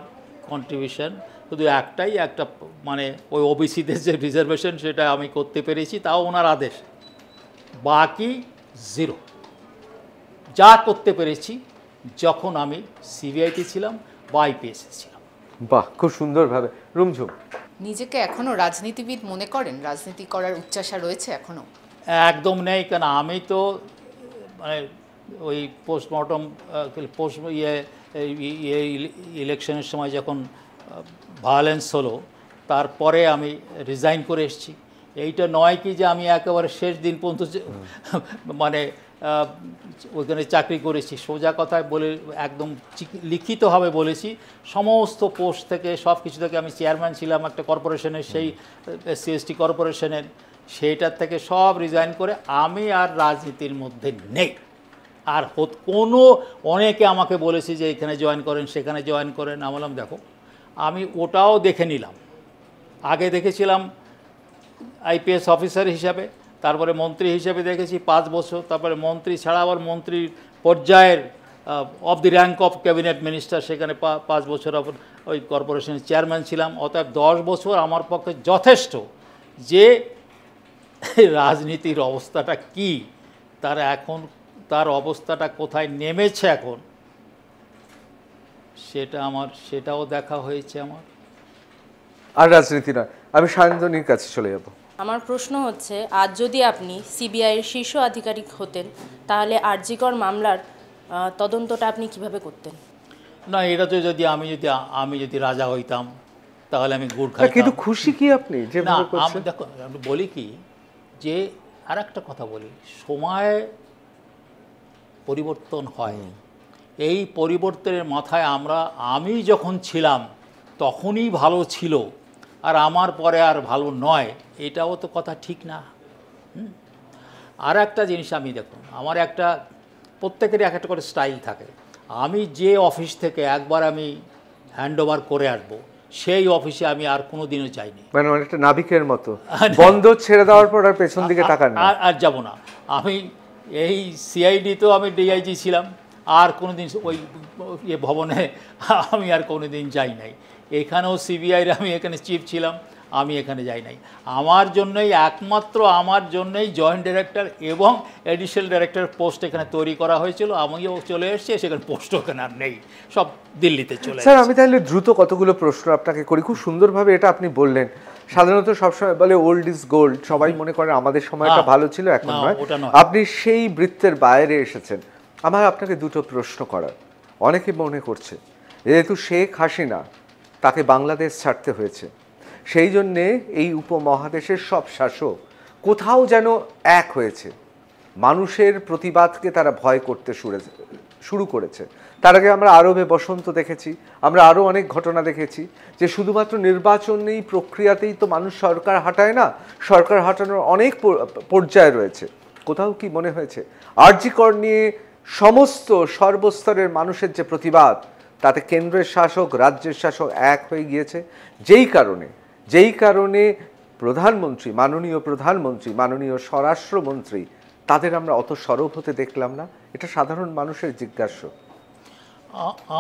কন্ট্রিবিউশন শুধু একটা মানে ওই ওবিসিদের যে রিজার্ভেশন, সেটা আমি করতে পেরেছি, তাও ওনার আদেশ। বাকি জিরো। যা করতে পেরেছি যখন আমি সিবিআইতে ছিলাম বা আইপিএসে ছিলাম। বাহ, খুব সুন্দরভাবে। রুমঝুম, নিজেকে এখনো রাজনীতিবিদ মনে করেন? রাজনীতি করার উচ্চাশা রয়েছে এখনো? একদম নেই, কেন আমি তো মানে ওই পোস্টমর্টম ইলেকশনের সময় যখন ভায়োলেন্স হলো, তারপরে আমি রিজাইন করে এসেছি। এইটা নয় কি যে আমি একেবারে শেষ দিন পর্যন্ত মানে ওইখানে চাকরি করেছি। সোজা কথায় বলে একদম লিখিতভাবে বলেছি, সমস্ত পোস্ট থেকে, সব কিছু থেকে, আমি চেয়ারম্যান ছিলাম একটা কর্পোরেশনের, সেই SC ST কর্পোরেশনের, সেইটার থেকে সব রিজাইন করে আমি আর রাজনীতির মধ্যে নেই। আর অনেকে আমাকে বলেছে যে এখানে জয়েন করেন, সেখানে জয়েন করেন। আমি বললাম দেখো, আমি ওটাও দেখে নিলাম। আগে দেখেছিলাম আইপিএস অফিসার হিসাবে, তারপরে মন্ত্রী হিসেবে দেখেছি 5 বছর, তারপরে মন্ত্রী ছাড়া আবার মন্ত্রীর পর্যায়ের of the rank of cabinet minister, সেখানে 5 বছর ওই কর্পোরেশনের চেয়ারম্যান ছিলাম। অতএব 10 বছর আমার পক্ষে যথেষ্ট যে রাজনীতির অবস্থাটা কি, তার অবস্থাটা কোথায় নেমেছে এখন, সেটাও দেখা হয়েছে আমার। আর রাজনীতি নয়। আমি সায়ন্তনীর কাছে চলে যাব। আমার প্রশ্ন হচ্ছে, আজ যদি আপনি সিবিআইয়ের শীর্ষ আধিকারিক হতেন, তাহলে আরজিকর মামলার তদন্তটা আপনি কিভাবে করতেন? না, এটা তো আমি যদি রাজা হইতাম, তাহলে আমি গুড় খাইতাম। কিন্তু খুশি কি আপনি? না, আমি দেখো, আমি বলি কি, যে আর একটা কথা বলি, সময় পরিবর্তন হয়। এই পরিবর্তনের মাথায় আমি যখন ছিলাম তখনই ভালো ছিল আর আমার পরে আর ভালো নয়, এটাও তো কথা ঠিক না। আর একটা জিনিস আমি দেখুন, আমার একটা প্রত্যেকেরই এক একটা করে স্টাইল থাকে। আমি যে অফিস থেকে একবার আমি হ্যান্ড ওভার করে আসবো, সেই অফিসে আমি আর কোনো দিনও যাইনি। মানে অনেকটা নাবিকের মতো, বন্ধ ছেড়ে দেওয়ার পর আর পেছন দিকে তাকান না। আর যাব না। আমি এই সিআইডি তো আমি ডিআইজি ছিলাম, আর কোনো দিন ওই ভবনে আমি আর কোনো দিন যাই নাই। এখানেও সিবিআইয়ের আমি এখানে চিফ ছিলাম, আমি এখানে যাই নাই। আমার জন্যই, একমাত্র আমার জন্যই জয়েন্ট ডাইরেক্টর এবং অ্যাডিশনাল ডাইরেক্টর পোস্ট এখানে তৈরি করা হয়েছিল। আমিও চলে এসেছি, সেখানে পোস্ট ওখানে আর নেই, সব দিল্লিতে চলে এসেছে। স্যার, আমি তাহলে দ্রুত কতগুলো প্রশ্ন আপনাকে করি। খুব সুন্দরভাবে এটা আপনি বললেন। সাধারণত সবসময় বলে ওল্ড ইজ গোল্ড, সবাই মনে করে আমাদের সময়টা ভালো ছিল, এখন নয়। আপনি সেই বৃত্তের বাইরে এসেছেন। আমার আপনাকে দুটো প্রশ্ন করার। অনেকে মনে করছে যেহেতু শেখ হাসিনা, তাকে বাংলাদেশ ছাড়তে হয়েছে, সেই জন্যে এই উপমহাদেশের সব শাসক কোথাও যেন এক হয়েছে, মানুষের প্রতিবাদকে তারা ভয় করতে শুরু করেছে। তার আগে আমরা আরবে বসন্ত দেখেছি, আমরা আরও অনেক ঘটনা দেখেছি যে শুধুমাত্র নির্বাচনেই প্রক্রিয়াতেই তো মানুষ সরকার হাঁটায় না, সরকার হাঁটানোর অনেক পর্যায় রয়েছে। কোথাও কি মনে হয়েছে আরজি কর নিয়ে সমস্ত সর্বস্তরের মানুষের যে প্রতিবাদ, তাতে কেন্দ্রের শাসক, রাজ্যের শাসক এক হয়ে গিয়েছে, যেই কারণে প্রধানমন্ত্রী, মাননীয় প্রধানমন্ত্রী, মাননীয় স্বরাষ্ট্রমন্ত্রী, তাদের আমরা অত সরব হতে দেখলাম না? এটা সাধারণ মানুষের জিজ্ঞাস্য।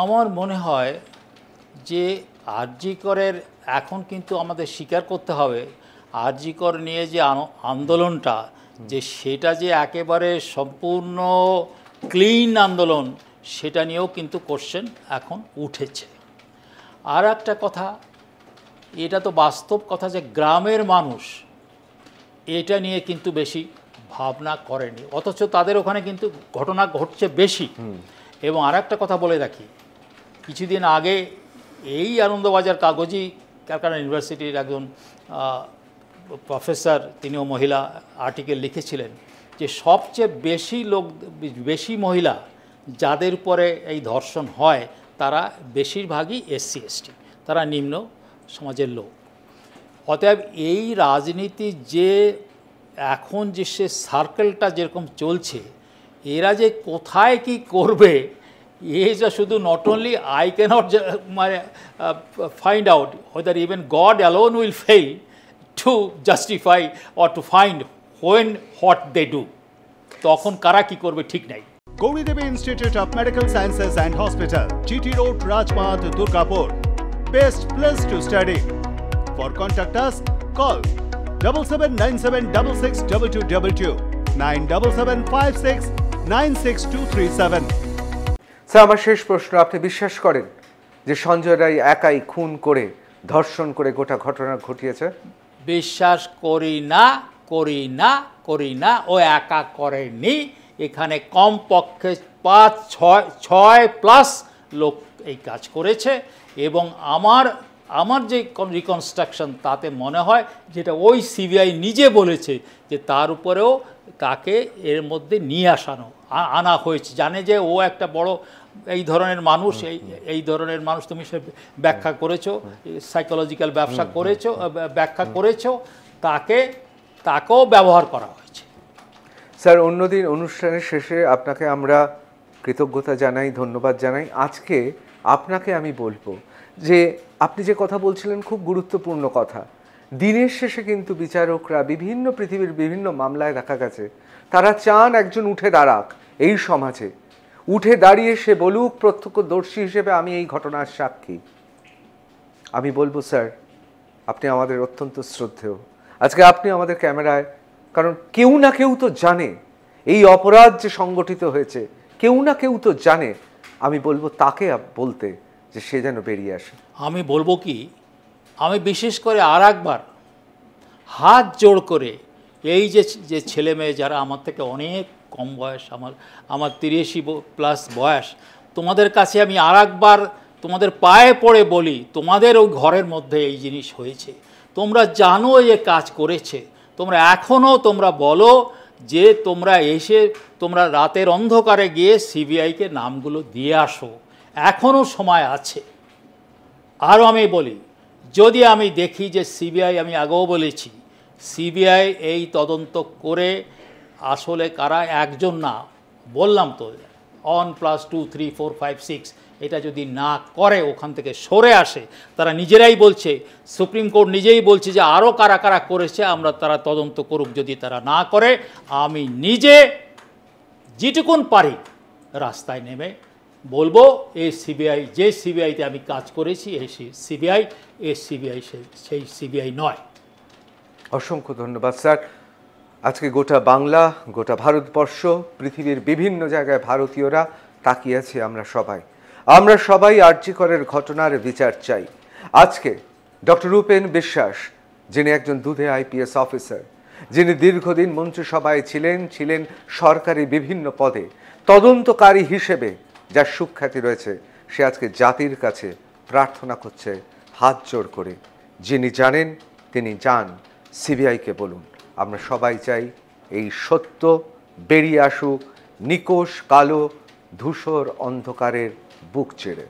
আমার মনে হয় যে আরজি করের এখন কিন্তু আমাদের স্বীকার করতে হবে, আরজি কর নিয়ে যে আন্দোলনটা, যে সেটা যে একেবারে সম্পূর্ণ ক্লিন আন্দোলন, সেটা নিয়েও কিন্তু কোশ্চেন এখন উঠেছে। আর একটা কথা, এটা তো বাস্তব কথা যে গ্রামের মানুষ এটা নিয়ে কিন্তু বেশি ভাবনা করেনি, অথচ তাদের ওখানে কিন্তু ঘটনা ঘটছে বেশি। এবং আর একটা কথা বলে রাখি, কিছুদিন আগে এই আনন্দবাজার কাগজি ক্যালকাটা ইউনিভার্সিটির একজন প্রফেসর, তিনিও মহিলা, আর্টিকেল লিখেছিলেন যে সবচেয়ে বেশি মহিলা যাদের উপরে এই ধর্ষণ হয় তারা বেশিরভাগই এসসি এসটি, তারা নিম্ন সমাজের লোক। অতএব এই রাজনীতি যে এখন যে সে সার্কেলটা যেরকম চলছে, এরা যে কোথায় কি করবে, যা শুধু নট অনলি আই ক্যানট মানে find out whether even God alone will fail to justify or to find when what they do, তখন কারা কি করবে ঠিক নাই। Gauri Devi Institute of Medical Sciences and Hospital, GT Road, Rajpath, Durgapur. Best place to study. For contact us, call 7797662222, 9775696237. Sir, আমার শেষ প্রশ্ন, আপনি বিশ্বাস করেন যে সঞ্জয় রায় একাই খুন করে, ধর্ষণ করে গোটা ঘটনা ঘটিয়েছে? বিশ্বাস করি না, ও একা করেনি। এখানে কমপক্ষে 5-6+ লোক এই কাজ করেছে। এবং আমার যে রিকনস্ট্রাকশন, তাতে মনে হয় যেটা ওই সিবিআই নিজে বলেছে যে তার উপরেও তাকে এর মধ্যে নিয়ে আনা হয়েছে। জানে যে ও একটা বড় এই ধরনের মানুষ, এই ধরনের মানুষ, তুমি সে ব্যাখ্যা করেছো, সাইকোলজিক্যাল ব্যাখ্যা করেছো, তাকেও ব্যবহার করা হয়েছে। স্যার, অন্যদিন অনুষ্ঠানের শেষে আপনাকে আমরা কৃতজ্ঞতা জানাই, ধন্যবাদ জানাই। আজকে আপনাকে আমি বলবো যে আপনি যে কথা বলছিলেন খুব গুরুত্বপূর্ণ কথা। দিনের শেষে কিন্তু বিচারকরা পৃথিবীর বিভিন্ন মামলায় দেখা গেছে তারা চান একজন উঠে দাঁড়াক এই সমাজে, উঠে দাঁড়িয়ে সে বলুক প্রত্যক্ষদর্শী হিসেবে আমি এই ঘটনার সাক্ষী। আমি বলবো স্যার, আপনি আমাদের অত্যন্ত শ্রদ্ধেয়। আজকে আপনি আমাদের ক্যামেরায়, কারণ কেউ না কেউ তো জানে এই অপরাধ যে সংগঠিত হয়েছে, কেউ না কেউ তো জানে। আমি বলবো তাকে বলতে যে সে যেন বেরিয়ে আসে। আমি বলবো কি, আমি বিশেষ করে আর একবার হাত জোড় করে এই যে ছেলে মেয়ে যারা আমার থেকে অনেক কম বয়স, আমার 83+ বয়স, তোমাদের কাছে আমি আর একবার তোমাদের পায়ে পড়ে বলি, তোমাদের ওই ঘরের মধ্যে এই জিনিস হয়েছে, তোমরা জানো যে কাজ করেছে, তোমরা এখনও তোমরা বলো যে তোমরা এসে তোমরা রাতের অন্ধকারে গিয়ে সিবিআইকে নামগুলো দিয়ে আসো, এখনও সময় আছে। আরও আমি বলি, যদি আমি দেখি যে সিবিআই, আমি আগেও বলেছি, সিবিআই এই তদন্ত করে আসলে কারা একজন না, বললাম তো 1+2 3 4 5 6, এটা যদি না করে, ওখান থেকে সরে আসে, তারা নিজেরাই বলছে, সুপ্রিম কোর্ট নিজেই বলছে যে আরও কারা কারা করেছে আমরা তারা তদন্ত করুক। যদি তারা না করে, আমি নিজে যেটুকুন পারি রাস্তায় নেমে বলবো এই সিবিআই, যে সিবিআইতে আমি কাজ করেছি এই সিবিআই, এই সিবিআই সেই সিবিআই নয়। অসংখ্য ধন্যবাদ স্যার। আজকে গোটা বাংলা, গোটা ভারতবর্ষ, পৃথিবীর বিভিন্ন জায়গায় ভারতীয়রা তাকিয়ে আছি আমরা সবাই আরজি করের ঘটনার বিচার চাই। আজকে ডক্টর রূপেন বিশ্বাস, যিনি একজন দুধে আইপিএস অফিসার, যিনি দীর্ঘদিন মন্ত্রিসভায় ছিলেন সরকারি বিভিন্ন পদে, তদন্তকারী হিসেবে যার সুখ্যাতি রয়েছে, সে আজকে জাতির কাছে প্রার্থনা করছে হাত জোড় করে, যিনি জানেন তিনি যান, সিবিআইকে বলুন। আমরা সবাই চাই এই সত্য বেরিয়ে আসুক নিকোষ কালো ধূসর অন্ধকারের বুক চেড়ে।